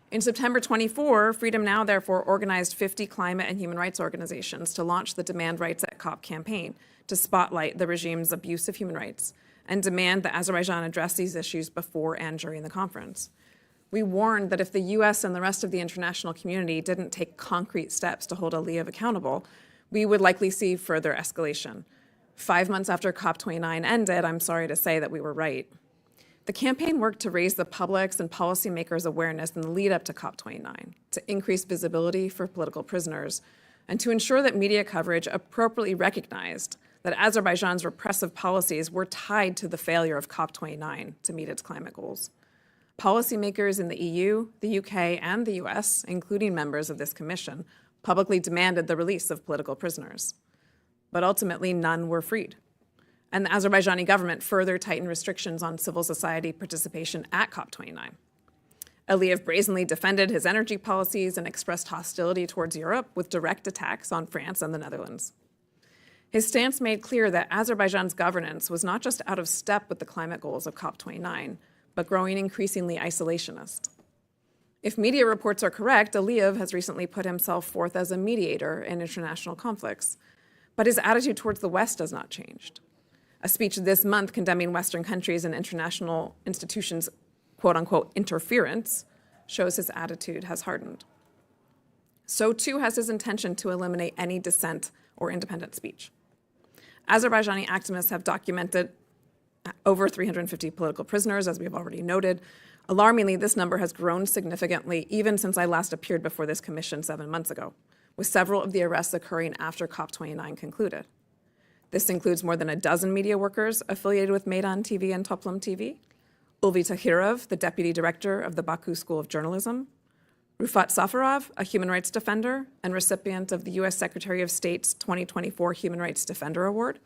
In September 24, Freedom Now therefore organized 50 climate and human rights organizations to launch the Demand Rights at COP campaign to spotlight the regime's abuse of human rights and demand that Azerbaijan address these issues before and during the conference. We warned that if the US and the rest of the international community didn't take concrete steps to hold Aliyev accountable, we would likely see further escalation. 5 months after COP29 ended, I'm sorry to say that we were right. The campaign worked to raise the public's and policymakers' awareness in the lead up to COP29, to increase visibility for political prisoners, and to ensure that media coverage appropriately recognized that Azerbaijan's repressive policies were tied to the failure of COP29 to meet its climate goals. Policymakers in the EU, the UK, and the US, including members of this commission, publicly demanded the release of political prisoners. But ultimately, none were freed. And the Azerbaijani government further tightened restrictions on civil society participation at COP29. Aliyev brazenly defended his energy policies and expressed hostility towards Europe with direct attacks on France and the Netherlands. His stance made clear that Azerbaijan's governance was not just out of step with the climate goals of COP29, but growing increasingly isolationist. If media reports are correct, Aliyev has recently put himself forth as a mediator in international conflicts, but his attitude towards the West has not changed. A speech this month condemning Western countries and international institutions' quote-unquote interference shows his attitude has hardened. So too has his intention to eliminate any dissent or independent speech. Azerbaijani activists have documented over 350 political prisoners, as we have already noted. Alarmingly, this number has grown significantly even since I last appeared before this commission 7 months ago, with several of the arrests occurring after COP29 concluded. This includes more than a dozen media workers affiliated with Meydan TV and Toplum TV, Ulvi Tahirov, the deputy director of the Baku School of Journalism, Rufat Safarov, a human rights defender and recipient of the U.S. Secretary of State's 2024 Human Rights Defender Award,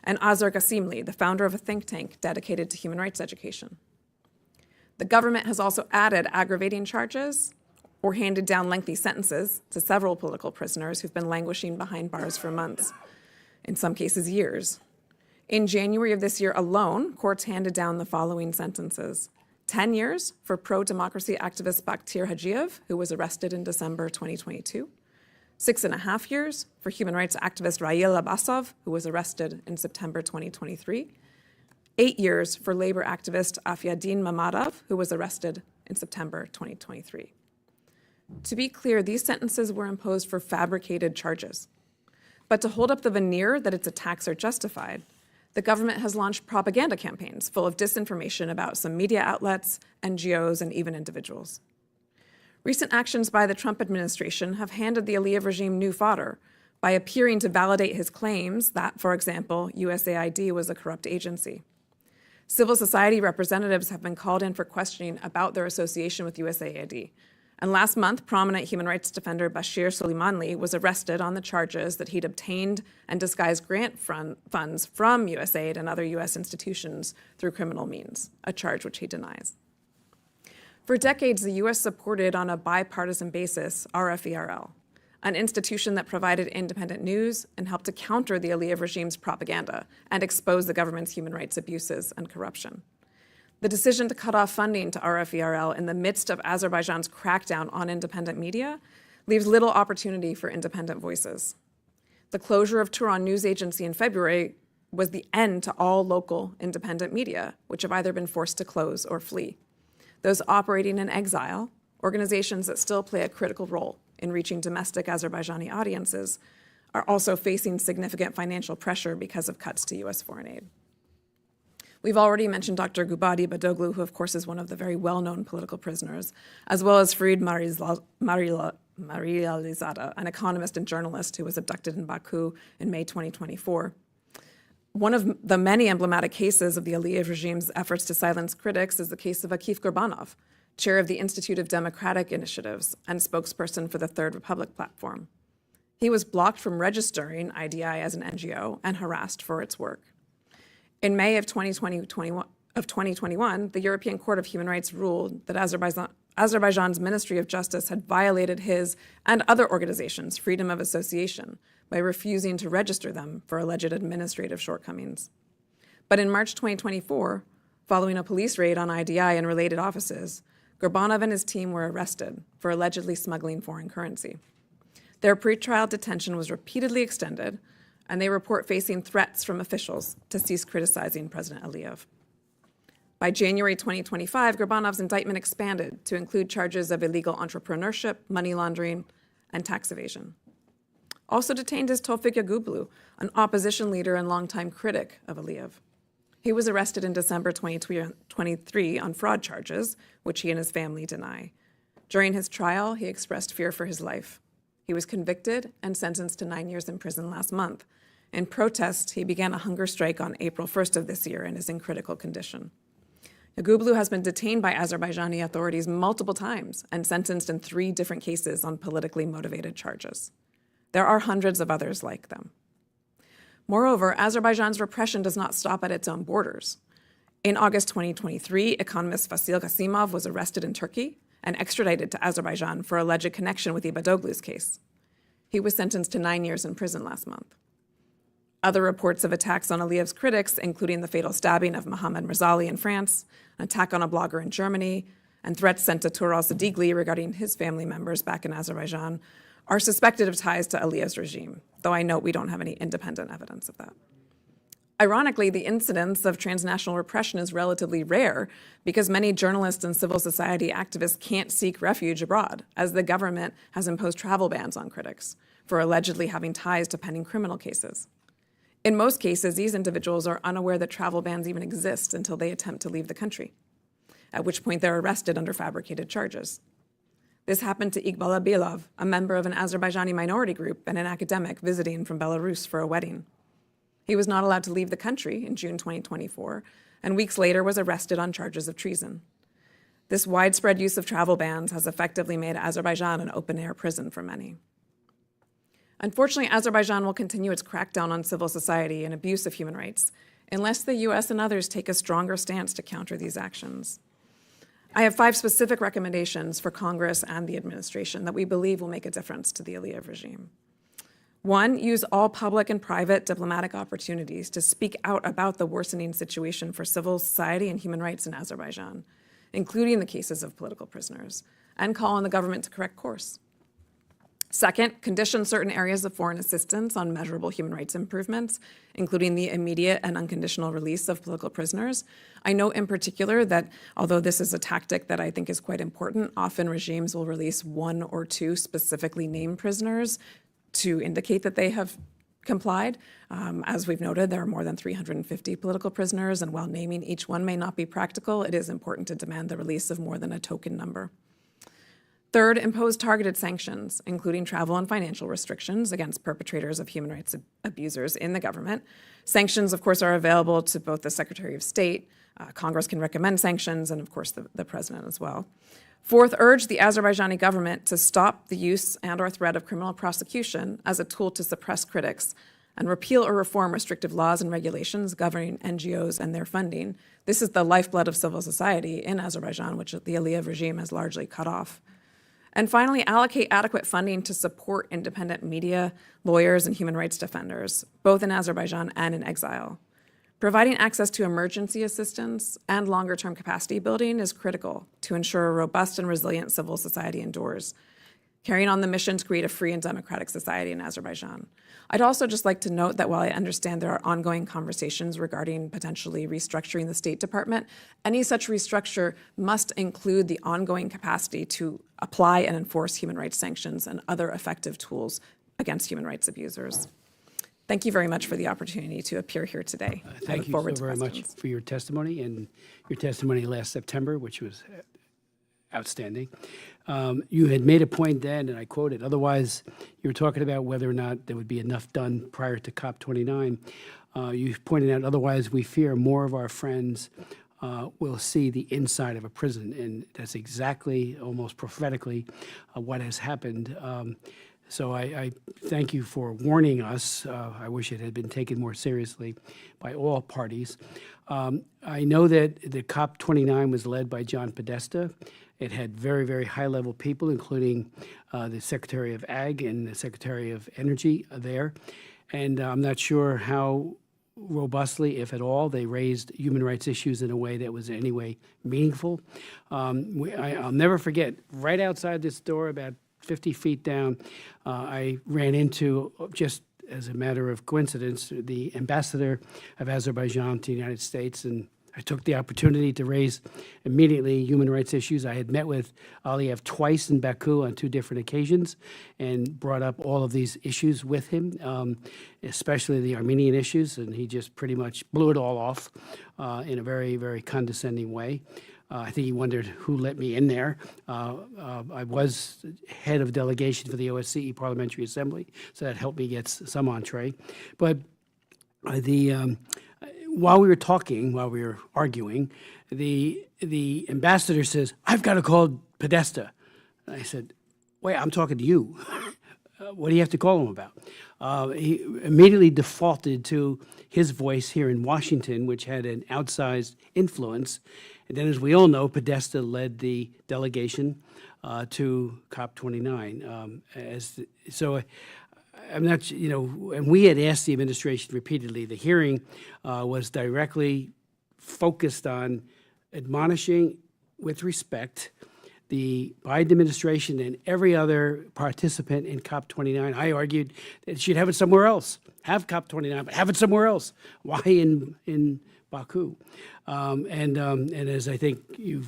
and Azar Gasimli, the founder of a think tank dedicated to human rights education. The government has also added aggravating charges or handed down lengthy sentences to several political prisoners who've been languishing behind bars for months, in some cases years. In January of this year alone, courts handed down the following sentences: 10 years for pro-democracy activist Bakhtir Hajiev, who was arrested in December 2022, 6.5 years for human rights activist Rail Abbasov, who was arrested in September 2023, 8 years for labor activist Afiadin Mamadov, who was arrested in September 2023. To be clear, these sentences were imposed for fabricated charges. But to hold up the veneer that its attacks are justified, the government has launched propaganda campaigns full of disinformation about some media outlets, NGOs, and even individuals. Recent actions by the Trump administration have handed the Aliyev regime new fodder by appearing to validate his claims that, for example, USAID was a corrupt agency. Civil society representatives have been called in for questioning about their association with USAID. And last month, prominent human rights defender Bashir Soleimanli was arrested on the charges that he'd obtained and disguised grant funds from USAID and other U.S. institutions through criminal means, a charge which he denies. For decades, the U.S. supported on a bipartisan basis RFERL, an institution that provided independent news and helped to counter the Aliyev regime's propaganda and expose the government's human rights abuses and corruption. The decision to cut off funding to RFERL in the midst of Azerbaijan's crackdown on independent media leaves little opportunity for independent voices. The closure of Turan News Agency in February was the end to all local independent media, which have either been forced to close or flee. Those operating in exile, organizations that still play a critical role in reaching domestic Azerbaijani audiences, are also facing significant financial pressure because of cuts to U.S. foreign aid. We've already mentioned Dr. Gubadi Badoglu, who of course is one of the very well-known political prisoners, as well as Farid Marializada, an economist and journalist who was abducted in Baku in May 2024. One of the many emblematic cases of the Aliyev regime's efforts to silence critics is the case of Akif Gurbanov, chair of the Institute of Democratic Initiatives and spokesperson for the Third Republic platform. He was blocked from registering IDI as an NGO and harassed for its work. In May of 2021, the European Court of Human Rights ruled that Azerbaijan's Ministry of Justice had violated his and other organizations' freedom of association by refusing to register them for alleged administrative shortcomings. But in March 2024, following a police raid on IDI and related offices, Gurbanov and his team were arrested for allegedly smuggling foreign currency. Their pretrial detention was repeatedly extended, and they report facing threats from officials to cease criticizing President Aliyev. By January 2025, Gurbanov's indictment expanded to include charges of illegal entrepreneurship, money laundering, and tax evasion. Also detained is Tevfik Yagublu, an opposition leader and longtime critic of Aliyev. He was arrested in December 2023 on fraud charges, which he and his family deny. During his trial, he expressed fear for his life. He was convicted and sentenced to 9 years in prison last month. In protest, he began a hunger strike on April 1st of this year and is in critical condition. Yagublu has been detained by Azerbaijani authorities multiple times and sentenced in 3 different cases on politically motivated charges. There are hundreds of others like them. Moreover, Azerbaijan's repression does not stop at its own borders. In August 2023, economist Vasil Qasimov was arrested in Turkey and extradited to Azerbaijan for alleged connection with Ibadoglu's case. He was sentenced to 9 years in prison last month. Other reports of attacks on Aliyev's critics, including the fatal stabbing of Mohammad Razali in France, an attack on a blogger in Germany, and threats sent to Tural Sadigli regarding his family members back in Azerbaijan, are suspected of ties to Aliyev's regime, though I note we don't have any independent evidence of that. Ironically, the incidence of transnational repression is relatively rare because many journalists and civil society activists can't seek refuge abroad, as the government has imposed travel bans on critics for allegedly having ties to pending criminal cases. In most cases, these individuals are unaware that travel bans even exist until they attempt to leave the country, at which point they're arrested under fabricated charges. This happened to Iqbal Abilov, a member of an Azerbaijani minority group and an academic visiting from Belarus for a wedding. He was not allowed to leave the country in June 2024, and weeks later was arrested on charges of treason. This widespread use of travel bans has effectively made Azerbaijan an open-air prison for many. Unfortunately, Azerbaijan will continue its crackdown on civil society and abuse of human rights unless the US and others take a stronger stance to counter these actions. I have 5 specific recommendations for Congress and the administration that we believe will make a difference to the Aliyev regime. 1, use all public and private diplomatic opportunities to speak out about the worsening situation for civil society and human rights in Azerbaijan, including the cases of political prisoners, and call on the government to correct course. 2nd, condition certain areas of foreign assistance on measurable human rights improvements, including the immediate and unconditional release of political prisoners. I note in particular that although this is a tactic that I think is quite important, often regimes will release 1 or 2 specifically named prisoners to indicate that they have complied. As we've noted, there are more than 350 political prisoners, and while naming each one may not be practical, it is important to demand the release of more than a token number. 3rd, impose targeted sanctions, including travel and financial restrictions against perpetrators of human rights abusers in the government. Sanctions, of course, are available to both the Secretary of State, Congress can recommend sanctions, and of course the President as well. 4th, urge the Azerbaijani government to stop the use and/or threat of criminal prosecution as a tool to suppress critics and repeal or reform restrictive laws and regulations governing NGOs and their funding. This is the lifeblood of civil society in Azerbaijan, which the Aliyev regime has largely cut off. And finally, allocate adequate funding to support independent media, lawyers, and human rights defenders, both in Azerbaijan and in exile. Providing access to emergency assistance and longer-term capacity building is critical to ensure a robust and resilient civil society endures, carrying on the mission to create a free and democratic society in Azerbaijan. I'd also just like to note that while I understand there are ongoing conversations regarding potentially restructuring the State Department, any such restructure must include the ongoing capacity to apply and enforce human rights sanctions and other effective tools against human rights abusers. Thank you very much for the opportunity to appear here today. I Thank look you forward so to very much questions. for your testimony and your testimony last September, which was outstanding. You had made a point then, and I quoted, otherwise, you were talking about whether or not there would be enough done prior to COP29. You pointed out, otherwise, we fear more of our friends will see the inside of a prison, and that's exactly, almost prophetically, what has happened. So I thank you for warning us. I wish it had been taken more seriously by all parties. I know that the COP29 was led by John Podesta. It had very, very high-level people, including the Secretary of Ag and the Secretary of Energy there. And I'm not sure how robustly, if at all, they raised human rights issues in a way that was in any way meaningful. I'll never forget, right outside this door, about 50 feet down, I ran into, just as a matter of coincidence, the ambassador of Azerbaijan to the United States, and I took the opportunity to raise immediately human rights issues. I had met with Aliyev twice in Baku on 2 different occasions and brought up all of these issues with him, especially the Armenian issues, and he just pretty much blew it all off in a very, very condescending way. I think he wondered who let me in there. I was head of delegation for the OSCE Parliamentary Assembly, so that helped me get some entree. But while we were talking, while we were arguing, the ambassador says, "I've got to call Podesta." And I said, "Wait, I'm talking to you. What do you have to call him about?" He immediately defaulted to his voice here in Washington, which had an outsized influence. And then, as we all know, Podesta led the delegation to COP29. I'm not, and we had asked the administration repeatedly. The hearing was directly focused on admonishing, with respect, the Biden administration and every other participant in COP29. I argued that it should have it somewhere else. Have COP29, but have it somewhere else. Why in Baku? And as I think you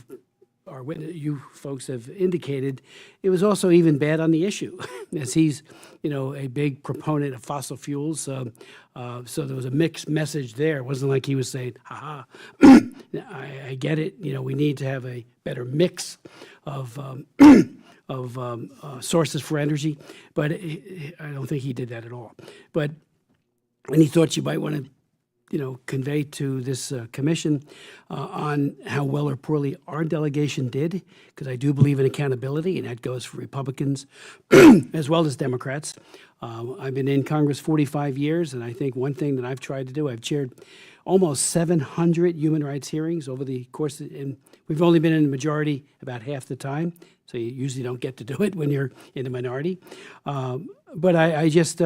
folks have indicated, it was also even bad on the issue, as he's, a big proponent of fossil fuels. So there was a mixed message there. It wasn't like he was saying, "Ha ha, I get it. We need to have a better mix of sources for energy." But I don't think he did that at all. But any thoughts you might want to convey to this commission on how well or poorly our delegation did, because I do believe in accountability, and that goes for Republicans as well as Democrats. I've been in Congress 45 years, and I think one thing that I've tried to do, I've chaired almost 700 human rights hearings over the course, and we've only been in the majority about half the time, so you usually don't get to do it when you're in the minority. But I just...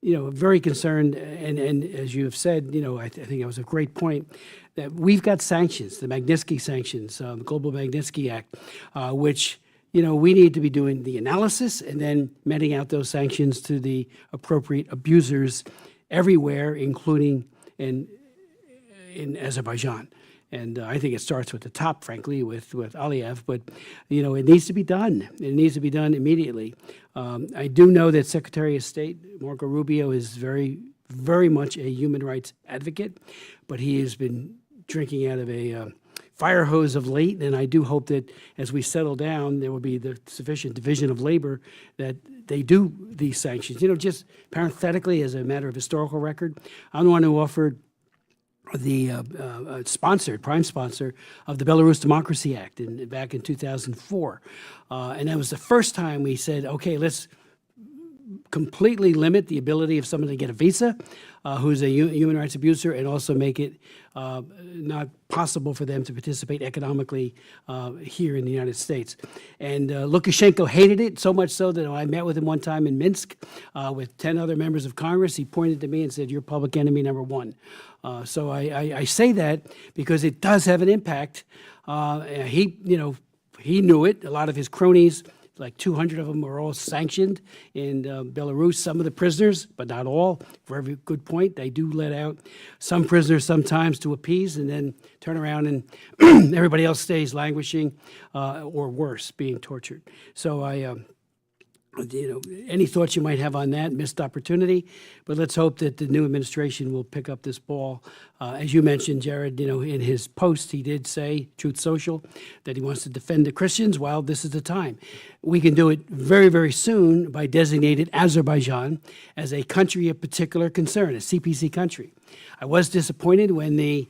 very concerned, and as you have said, I think that was a great point, that we've got sanctions, the Magnitsky sanctions, the Global Magnitsky Act, which, we need to be doing the analysis and then meting out those sanctions to the appropriate abusers everywhere, including in Azerbaijan. And I think it starts with the top, frankly, with Aliyev, but, it needs to be done. It needs to be done immediately. I do know that Secretary of State Marco Rubio is very, very much a human rights advocate, but he has been drinking out of a fire hose of late, and I do hope that as we settle down, there will be the sufficient division of labor that they do these sanctions. Just parenthetically, as a matter of historical record, I'm the one who offered the prime sponsor of the Belarus Democracy Act back in 2004. And that was the first time we said, okay, let's completely limit the ability of someone to get a visa who's a human rights abuser, and also make it not possible for them to participate economically here in the United States. And Lukashenko hated it, so much so that I met with him one time in Minsk with 10 other members of Congress. He pointed to me and said, "You're public enemy number one." So I say that because it does have an impact. He knew it. A lot of his cronies, like 200 of them, are all sanctioned in Belarus. Some of the prisoners, but not all. For every good point, they do let out some prisoners sometimes to appease, and then turn around and everybody else stays languishing, or worse, being tortured. So any thoughts you might have on that, missed opportunity, but let's hope that the new administration will pick up this ball. As you mentioned, Jared, in his post, he did say, Truth Social, that he wants to defend the Christians. Well, this is the time. We can do it very, very soon by designating Azerbaijan as a country of particular concern, a CPC country. I was disappointed when the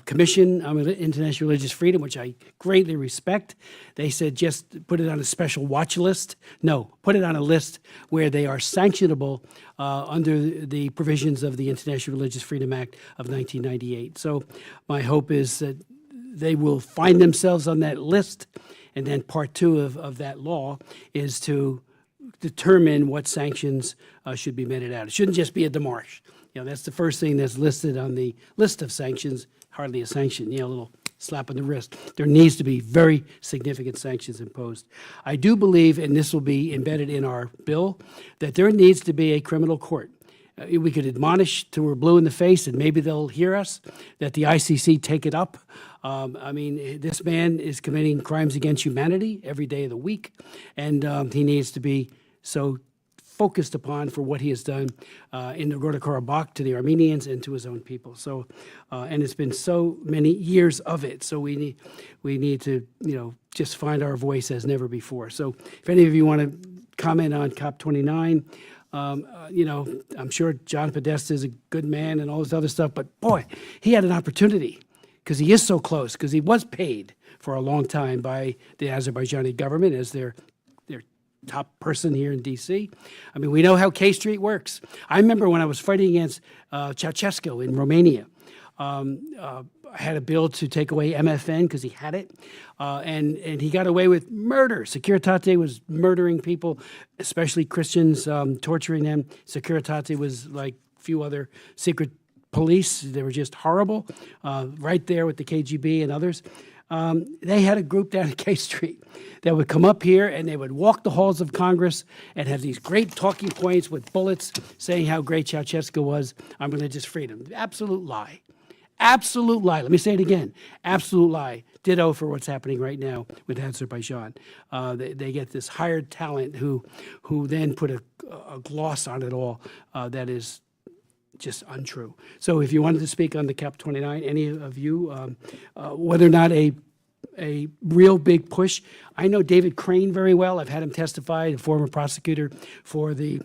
Commission on International Religious Freedom, which I greatly respect, they said just put it on a special watch list. No, put it on a list where they are sanctionable under the provisions of the International Religious Freedom Act of 1998. So my hope is that they will find themselves on that list, and then part two of that law is to determine what sanctions should be meted out. It shouldn't just be a démarche. That's the first thing that's listed on the list of sanctions, hardly a sanction, a little slap on the wrist. There needs to be very significant sanctions imposed. I do believe, and this will be embedded in our bill, that there needs to be a criminal court. We could admonish till we're blue in the face, and maybe they'll hear us, that the ICC take it up. This man is committing crimes against humanity every day of the week, and he needs to be so focused upon for what he has done in Nagorno-Karabakh to the Armenians and to his own people. So, and it's been so many years of it. So we need to, just find our voice as never before. So, if any of you want to comment on COP29, I'm sure John Podesta is a good man and all this other stuff, but boy, he had an opportunity because he is so close, because he was paid for a long time by the Azerbaijani government as their top person here in D.C. We know how K Street works. I remember when I was fighting against Ceausescu in Romania. I had a bill to take away MFN because he had it, and he got away with murder. Securitate was murdering people, especially Christians, torturing them. Securitate was like a few other secret police. They were just horrible, right there with the KGB and others. They had a group down at K Street that would come up here and they would walk the halls of Congress and have these great talking points with bullets saying how great Ceausescu was on religious freedom. Absolute lie. Absolute lie. Let me say it again. Absolute lie. Ditto for what's happening right now with Azerbaijan. They get this hired talent who then put a gloss on it all that is just untrue. So if you wanted to speak on the COP29, any of you, whether or not a real big push. I know David Crane very well. I've had him testify, a former prosecutor for the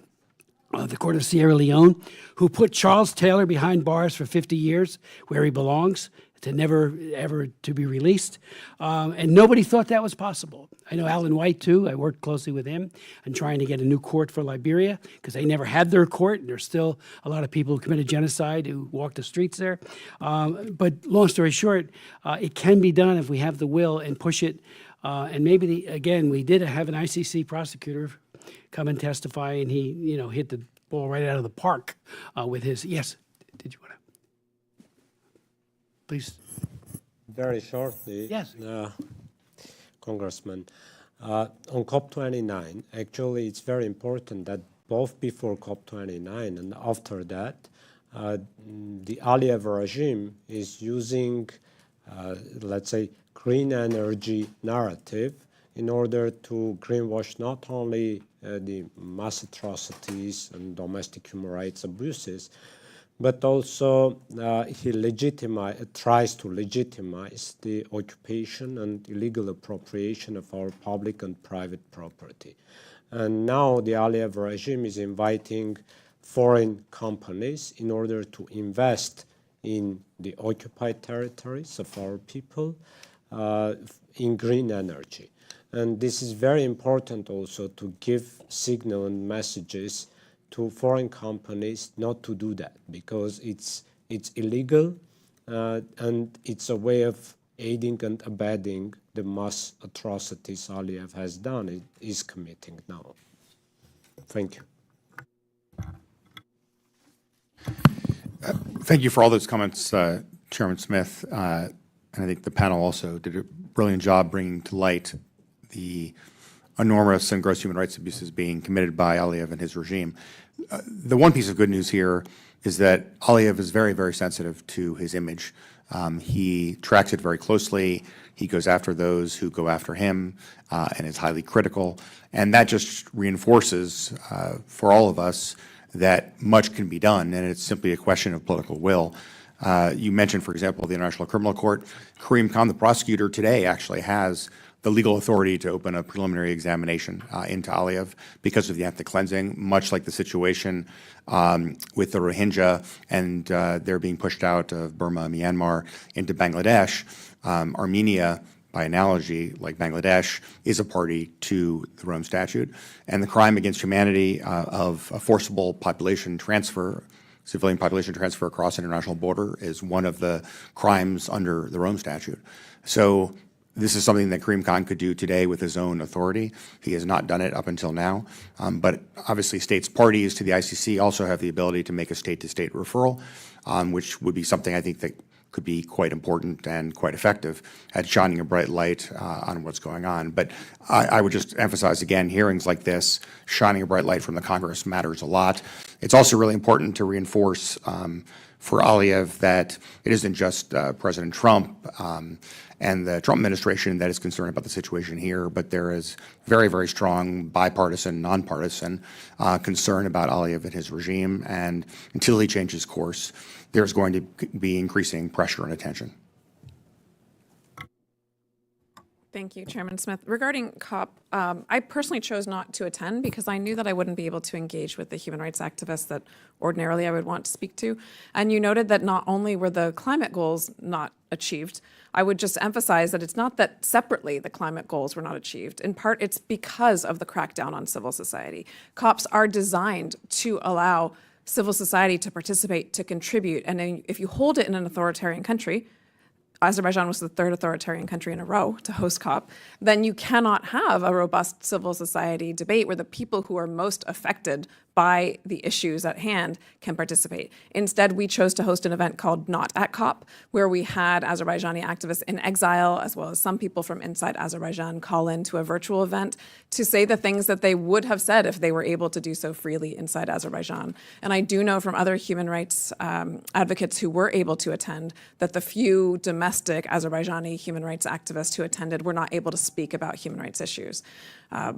Court of Sierra Leone, who put Charles Taylor behind bars for 50 years, where he belongs, to never, ever to be released. And nobody thought that was possible. I know Alan White, too. I worked closely with him in trying to get a new court for Liberia, because they never had their court, and there's still a lot of people who committed genocide who walk the streets there. But long story short, it can be done if we have the will and push it. And maybe, again, we did have an ICC prosecutor come and testify, and he, hit the ball right out of the park with his, yes, did you want to? Please. Very shortly, Yes. Congressman, on COP29, actually it's very important that both before COP29 and after that, the Aliyev regime is using, let's say, green energy narrative in order to greenwash not only the mass atrocities and domestic human rights abuses, but also he tries to legitimize the occupation and illegal appropriation of our public and private property. And now the Aliyev regime is inviting foreign companies in order to invest in the occupied territories of our people in green energy. And this is very important also to give signal and messages to foreign companies not to do that, because it's illegal and it's a way of aiding and abetting the mass atrocities Aliyev has done, it is committing now. Thank you. Thank you for all those comments, Chairman Smith. And I think the panel also did a brilliant job bringing to light the enormous and gross human rights abuses being committed by Aliyev and his regime. The one piece of good news here is that Aliyev is very, very sensitive to his image. He tracks it very closely. He goes after those who go after him and is highly critical. And that just reinforces for all of us that much can be done, and it's simply a question of political will. You mentioned, for example, the International Criminal Court. Karim Khan, the prosecutor today, actually has the legal authority to open a preliminary examination into Aliyev because of the ethnic cleansing, much like the situation with the Rohingya and they're being pushed out of Burma and Myanmar into Bangladesh. Armenia, by analogy, like Bangladesh, is a party to the Rome Statute. And the crime against humanity of a forcible population transfer, civilian population transfer across an international border, is one of the crimes under the Rome Statute. So this is something that Karim Khan could do today with his own authority. He has not done it up until now. But obviously states parties to the ICC also have the ability to make a state-to-state referral, which would be something I think that could be quite important and quite effective at shining a bright light on what's going on. But I would just emphasize again, hearings like this, shining a bright light from the Congress matters a lot. It's also really important to reinforce for Aliyev that it isn't just President Trump and the Trump administration that is concerned about the situation here, but there is very, very strong bipartisan, nonpartisan concern about Aliyev and his regime. And until he changes course, there's going to be increasing pressure and attention. Thank you, Chairman Smith. Regarding COP, I personally chose not to attend because I knew that I wouldn't be able to engage with the human rights activists that ordinarily I would want to speak to. And you noted that not only were the climate goals not achieved, I would just emphasize that it's not that separately the climate goals were not achieved. In part, it's because of the crackdown on civil society. COPs are designed to allow civil society to participate, to contribute. And then if you hold it in an authoritarian country, Azerbaijan was the third authoritarian country in a row to host COP, then you cannot have a robust civil society debate where the people who are most affected by the issues at hand can participate. Instead, we chose to host an event called Not at COP, where we had Azerbaijani activists in exile, as well as some people from inside Azerbaijan call in to a virtual event to say the things that they would have said if they were able to do so freely inside Azerbaijan. And I do know from other human rights advocates who were able to attend that the few domestic Azerbaijani human rights activists who attended were not able to speak about human rights issues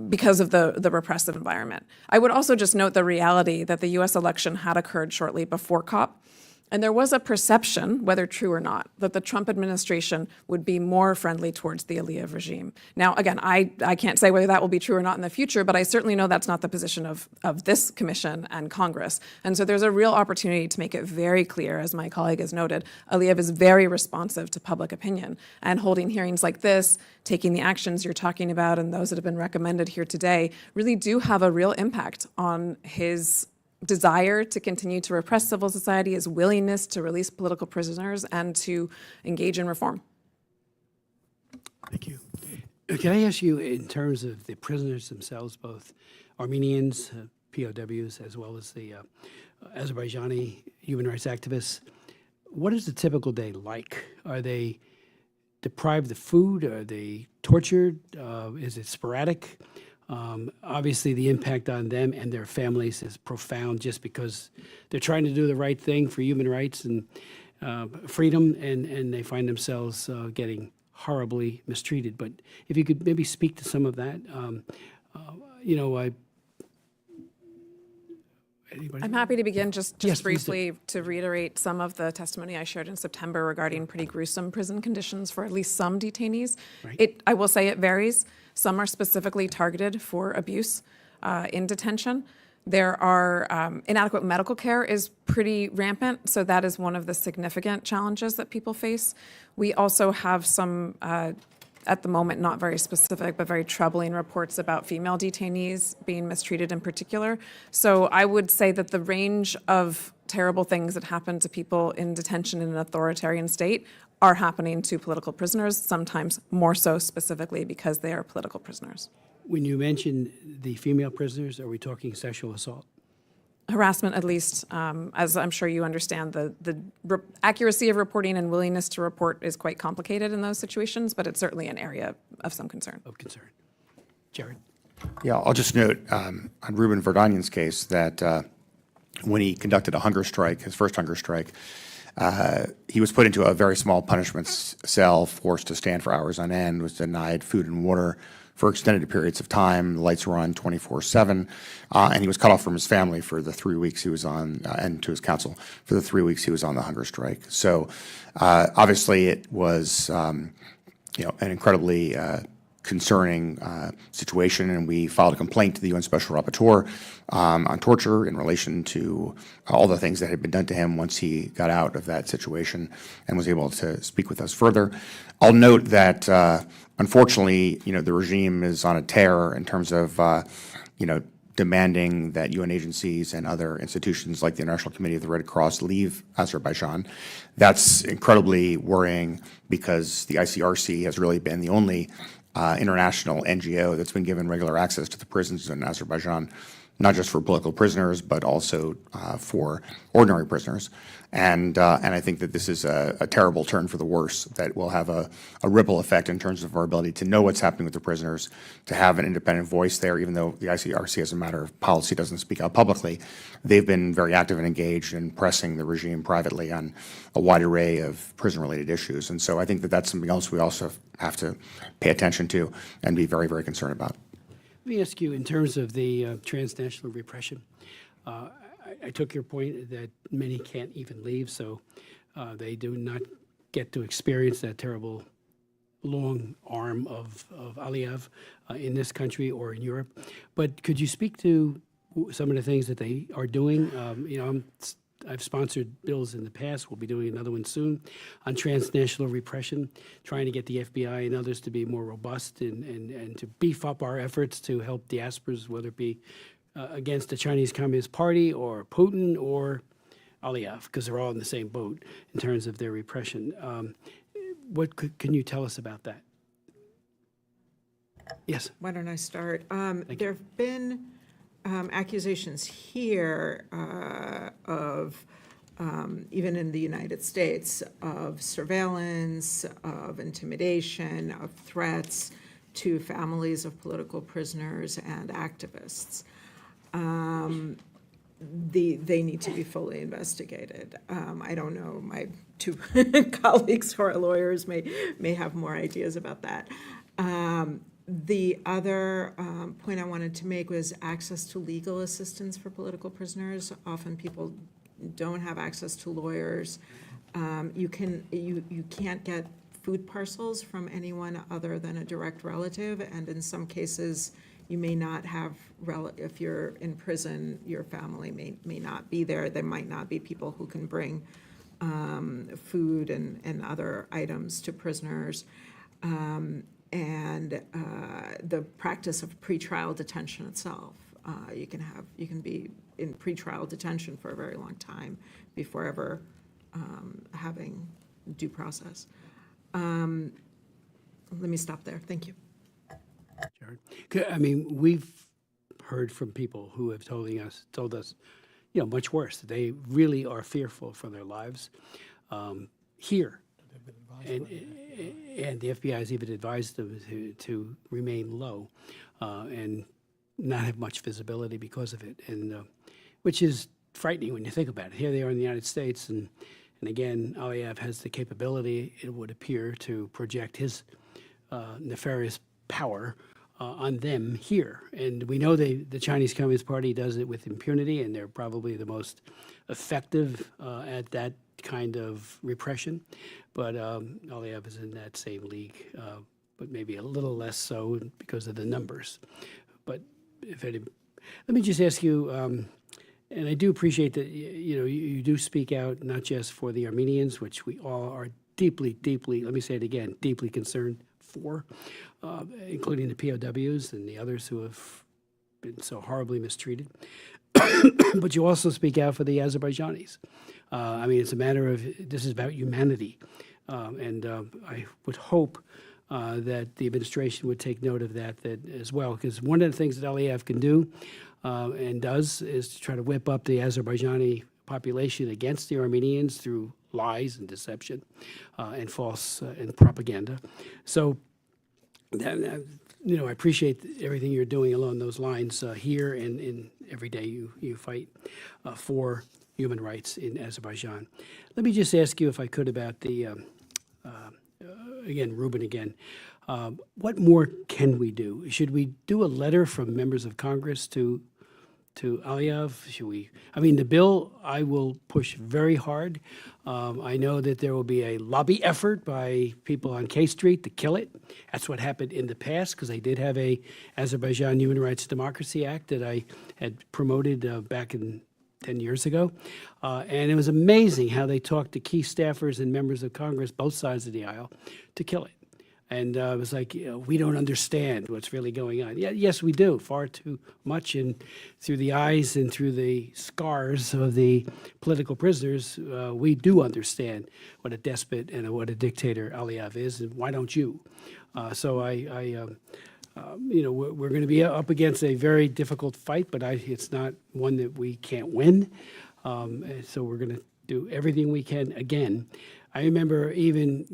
because of the repressive environment. I would also just note the reality that the US election had occurred shortly before COP. And there was a perception, whether true or not, that the Trump administration would be more friendly towards the Aliyev regime. Now, again, I can't say whether that will be true or not in the future, but I certainly know that's not the position of this commission and Congress. And so there's a real opportunity to make it very clear, as my colleague has noted, Aliyev is very responsive to public opinion. And holding hearings like this, taking the actions you're talking about and those that have been recommended here today, really do have a real impact on his desire to continue to repress civil society, his willingness to release political prisoners, and to engage in reform. Thank you. Can I ask you, in terms of the prisoners themselves, both Armenians, POWs, as well as the Azerbaijani human rights activists, what is the typical day like? Are they deprived of food? Are they tortured? Is it sporadic? Obviously, the impact on them and their families is profound just because they're trying to do the right thing for human rights and freedom, and they find themselves getting horribly mistreated. But if you could maybe speak to some of that, anybody? I'm happy to begin just Yes, please do. briefly to reiterate some of the testimony I shared in September regarding pretty gruesome prison conditions for at least some detainees. Right. I will say it varies. Some are specifically targeted for abuse in detention. There are inadequate medical care is pretty rampant, so that is one of the significant challenges that people face. We also have some, at the moment, not very specific, but very troubling reports about female detainees being mistreated in particular. So I would say that the range of terrible things that happen to people in detention in an authoritarian state are happening to political prisoners, sometimes more so specifically because they are political prisoners. When you mention the female prisoners, are we talking sexual assault? Harassment, at least, as I'm sure you understand, the accuracy of reporting and willingness to report is quite complicated in those situations, but it's certainly an area of some concern. Of concern. Jared? Yeah, I'll just note on Ruben Vardanyan's case that when he conducted a hunger strike, his first hunger strike, He was put into a very small punishment cell, forced to stand for hours on end, was denied food and water for extended periods of time. The lights were on 24/7, and he was cut off from his family for the 3 weeks he was on, and to his counsel for the 3 weeks he was on the hunger strike. So obviously it was, an incredibly concerning situation, and we filed a complaint to the UN Special Rapporteur on torture in relation to all the things that had been done to him once he got out of that situation and was able to speak with us further. I'll note that, unfortunately, the regime is on a tear in terms of, demanding that UN agencies and other institutions like the International Committee of the Red Cross leave Azerbaijan. That's incredibly worrying because the ICRC has really been the only international NGO that's been given regular access to the prisons in Azerbaijan, not just for political prisoners, but also for ordinary prisoners. And I think that this is a terrible turn for the worse that will have a ripple effect in terms of our ability to know what's happening with the prisoners, to have an independent voice there, even though the ICRC, as a matter of policy, doesn't speak out publicly. They've been very active and engaged in pressing the regime privately on a wide array of prison-related issues. And so I think that that's something else we also have to pay attention to and be very, very concerned about. Let me ask you, in terms of the transnational repression, I took your point that many can't even leave, so they do not get to experience that terrible long arm of Aliyev in this country or in Europe. But could you speak to some of the things that they are doing? I've sponsored bills in the past. We'll be doing another one soon on transnational repression, trying to get the FBI and others to be more robust and to beef up our efforts to help diasporas, whether it be against the Chinese Communist Party or Putin or Aliyev, because they're all in the same boat in terms of their repression. Can you tell us about that? Yes. Why don't I start? There have been accusations here of, even in the United States, of surveillance, of intimidation, of threats to families of political prisoners and activists. They need to be fully investigated. I don't know, my two colleagues who are lawyers may have more ideas about that. The other point I wanted to make was access to legal assistance for political prisoners. Often people don't have access to lawyers. You can't get food parcels from anyone other than a direct relative, and in some cases, you may not have, if you're in prison, your family may not be there. There might not be people who can bring food and other items to prisoners. And the practice of pretrial detention itself. You can be in pretrial detention for a very long time before ever having due process. Let me stop there. Thank you. Jared, I mean, we've heard from people who have told us, much worse. They really are fearful for their lives here. And the FBI has even advised them to remain low and not have much visibility because of it, and which is frightening when you think about it. Here they are in the United States, and again, Aliyev has the capability, it would appear, to project his nefarious power on them here. And we know the Chinese Communist Party does it with impunity, and they're probably the most effective at that kind of repression. But Aliyev is in that same league, but maybe a little less so because of the numbers. But let me just ask you, and I do appreciate that you do speak out not just for the Armenians, which we all are deeply, deeply, let me say it again, deeply concerned for, including the POWs and the others who have been so horribly mistreated. But you also speak out for the Azerbaijanis. I mean, it's a matter of, this is about humanity. And I would hope that the administration would take note of that as well, because one of the things that Aliyev can do and does is to try to whip up the Azerbaijani population against the Armenians through lies and deception and false and propaganda. So, I appreciate everything you're doing along those lines here and every day you fight for human rights in Azerbaijan. Let me just ask you, if I could, about the, again, Ruben again. What more can we do? Should we do a letter from members of Congress to Aliyev? Should we? I mean, the bill I will push very hard. I know that there will be a lobby effort by people on K Street to kill it. That's what happened in the past, because they did have a Azerbaijan Human Rights Democracy Act that I had promoted back in 10 years ago. And it was amazing how they talked to key staffers and members of Congress, both sides of the aisle, to kill it. And it was like, we don't understand what's really going on. Yeah, yes, we do, far too much. And through the eyes and through the scars of the political prisoners, we do understand what a despot and what a dictator Aliyev is, and why don't you? So we're going to be up against a very difficult fight, but it's not one that we can't win. And so we're going to do everything we can again. I remember even,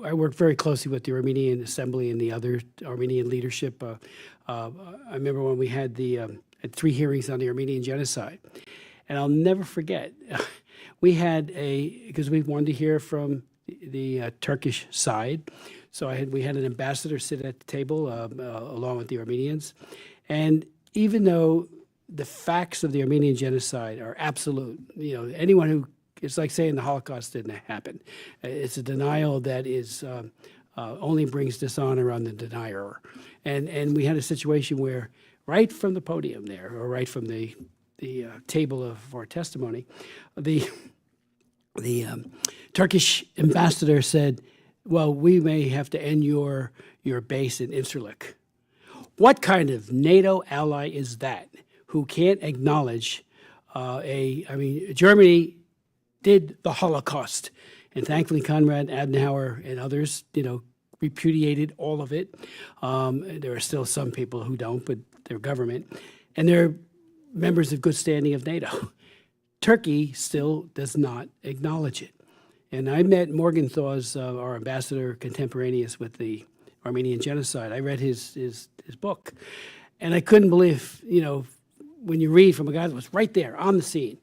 I worked very closely with the Armenian Assembly and the other Armenian leadership. I remember when we had had 3 hearings on the Armenian genocide. And I'll never forget, we had because we wanted to hear from the Turkish side. So we had an ambassador sit at the table along with the Armenians. And even though the facts of the Armenian genocide are absolute, anyone who, it's like saying the Holocaust didn't happen. It's a denial that is only brings dishonor on the denier. And we had a situation where right from the podium there, or right from the table of our testimony, the Turkish ambassador said, well, we may have to end your base in Incirlik. What kind of NATO ally is that who can't acknowledge Germany did the Holocaust, and thankfully Konrad Adenauer and others, repudiated all of it. There are still some people who don't, but their government, and they're members of good standing of NATO. Turkey still does not acknowledge it. And I met Morgenthau's, our ambassador contemporaneous with the Armenian genocide. I read his book, and I couldn't believe, when you read from a guy that was right there on the scene.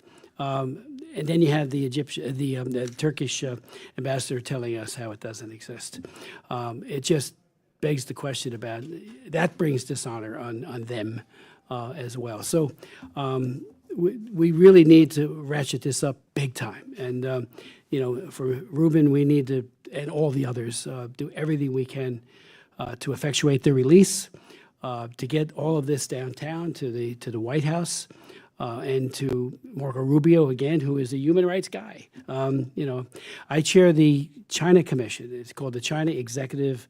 And then you have the Turkish ambassador telling us how it doesn't exist. It just begs the question about, that brings dishonor on them as well. So we really need to ratchet this up big time. And, for Ruben, we need to, and all the others, do everything we can to effectuate the release, to get all of this downtown to the White House. And to Marco Rubio, again, who is a human rights guy. I chair the China Commission. It's called the China Executive,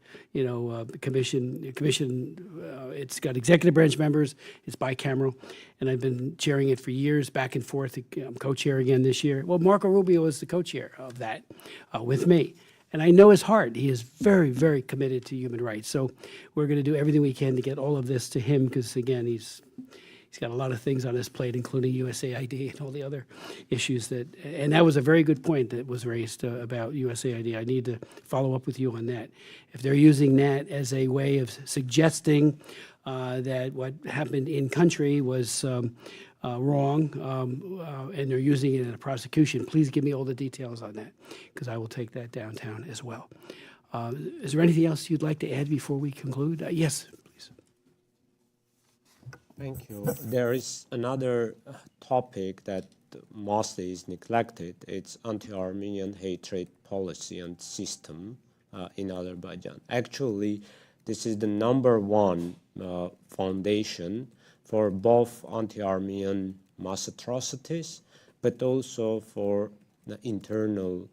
Commission. It's got executive branch members. It's bicameral, and I've been chairing it for years, back and forth. I'm co-chair again this year. Well, Marco Rubio is the co-chair of that with me. And I know his heart. He is very, very committed to human rights. So we're going to do everything we can to get all of this to him, because, again, he's got a lot of things on his plate, including USAID and all the other issues and that was a very good point that was raised about USAID. I need to follow up with you on that. If they're using that as a way of suggesting that what happened in country was wrong, and they're using it in a prosecution, please give me all the details on that, because I will take that downtown as well. Is there anything else you'd like to add before we conclude? Yes. Thank you. There is another topic that mostly is neglected. It's anti-Armenian hatred policy and system in Azerbaijan. Actually, this is the #1 foundation for both anti-Armenian mass atrocities, but also for the internal,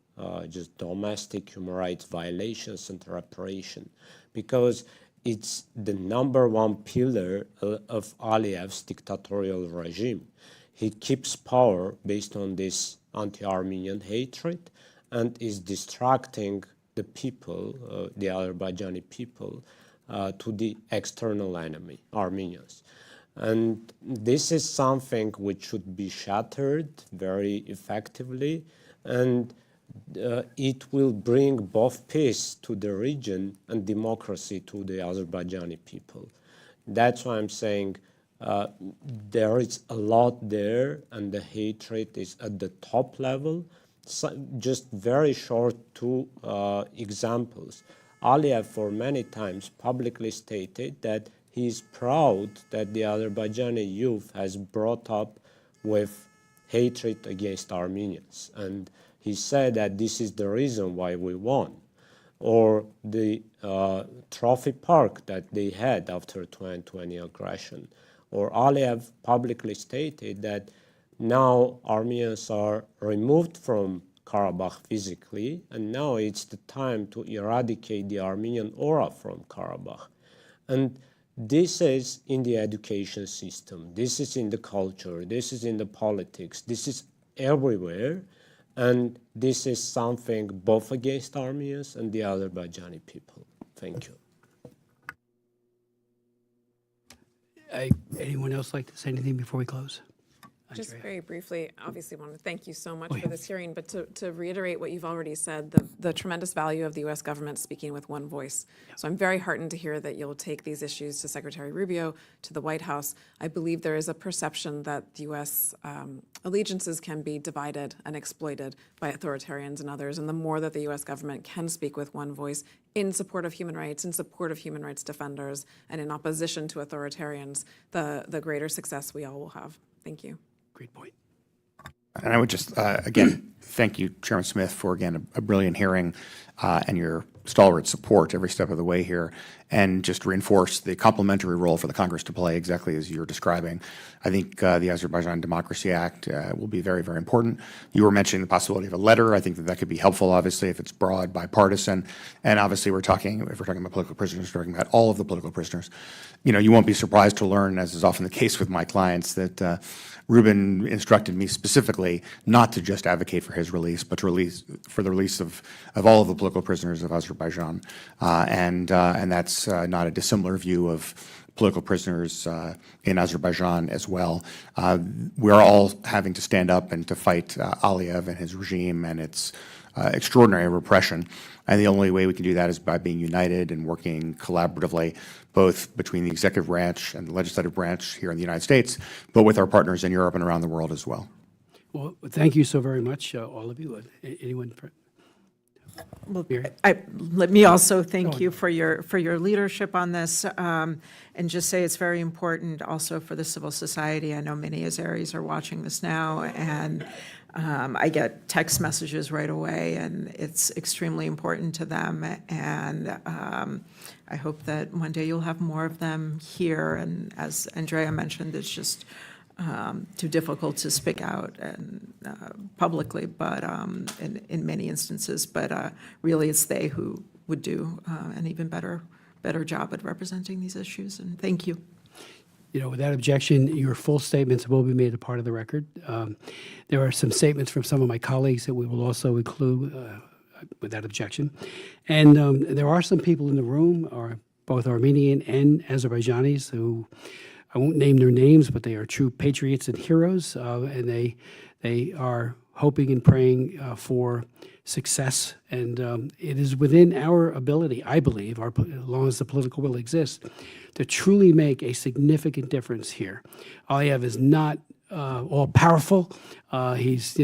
just domestic human rights violations and reparation, because it's the #1 pillar of Aliyev's dictatorial regime. He keeps power based on this anti-Armenian hatred and is distracting the people, the Azerbaijani people, to the external enemy, Armenians. And this is something which should be shattered very effectively, and it will bring both peace to the region and democracy to the Azerbaijani people. That's why I'm saying there is a lot there, and the hatred is at the top level. So just very short two examples. Aliyev, for many times, publicly stated that he is proud that the Azerbaijani youth has brought up with hatred against Armenians. And he said that this is the reason why we won. Or the trophy park that they had after 2020 aggression. Or Aliyev publicly stated that now Armenians are removed from Karabakh physically, and now it's the time to eradicate the Armenian aura from Karabakh. And this is in the education system, this is in the culture, this is in the politics, this is everywhere. And this is something both against Armenians and the Azerbaijani people. Thank you. Anyone else like to say anything before we close? Just Andrea? very briefly, obviously want to thank you so much for this hearing, but to reiterate what you've already said, the tremendous value of the U.S. government speaking with one voice. So I'm very heartened to hear that you'll take these issues to Secretary Rubio, to the White House. I believe there is a perception that the U.S. Allegiances can be divided and exploited by authoritarians and others, and the more that the U.S. government can speak with one voice in support of human rights, in support of human rights defenders, and in opposition to authoritarians, the greater success we all will have. Thank you. Great point. And I would just, again, thank you, Chairman Smith, for, again, a brilliant hearing and your stalwart support every step of the way here, and just reinforce the complementary role for the Congress to play exactly as you're describing. I think the Azerbaijan Democracy Act will be very, very important. You were mentioning the possibility of a letter. I think that could be helpful, obviously, if it's broad, bipartisan. And obviously, if we're talking about political prisoners, we're talking about all of the political prisoners. You know, you won't be surprised to learn, as is often the case with my clients, that Ruben instructed me specifically not to just advocate for his release, but for the release of all of the political prisoners of Azerbaijan, and that's not a dissimilar view of political prisoners in Azerbaijan as well. We're all having to stand up and to fight Aliyev and his regime and its extraordinary repression. And the only way we can do that is by being united and working collaboratively, both between the executive branch and the legislative branch here in the United States, but with our partners in Europe and around the world as well. Well, thank you so very much, all of you. Anyone? Well, Miriam? let me also thank you for your leadership on this, and just say it's very important also for the civil society. I know many Azeris are watching this now, and I get text messages right away, and it's extremely important to them. And I hope that one day you'll have more of them here. And as Andrea mentioned, it's just too difficult to speak out and publicly, but in many instances. But really, it's they who would do an even better job at representing these issues. And thank you. You know, without objection, your full statements will be made a part of the record. There are some statements from some of my colleagues that we will also include without objection. And there are some people in the room, both Armenian and Azerbaijanis, who I won't name their names, but they are true patriots and heroes, and they are hoping and praying for success. And it is within our ability, I believe, as long as the political will exists, to truly make a significant difference here. Aliyev is not all powerful. He's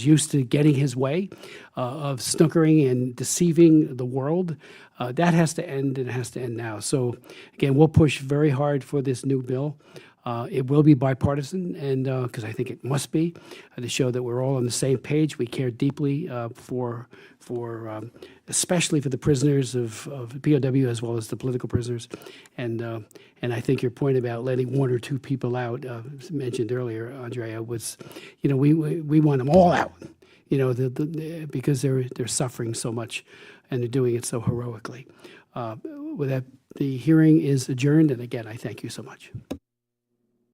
used to getting his way, of snookering and deceiving the world. That has to end, and it has to end now. So again, we'll push very hard for this new bill. It will be bipartisan, and because I think it must be, to show that we're all on the same page. We care deeply for especially for the prisoners of POW as well as the political prisoners, and I think your point about letting one or two people out, mentioned earlier, Andrea, was, we want them all out, because they're suffering so much, and they're doing it so heroically. With that, the hearing is adjourned, and again, I thank you so much.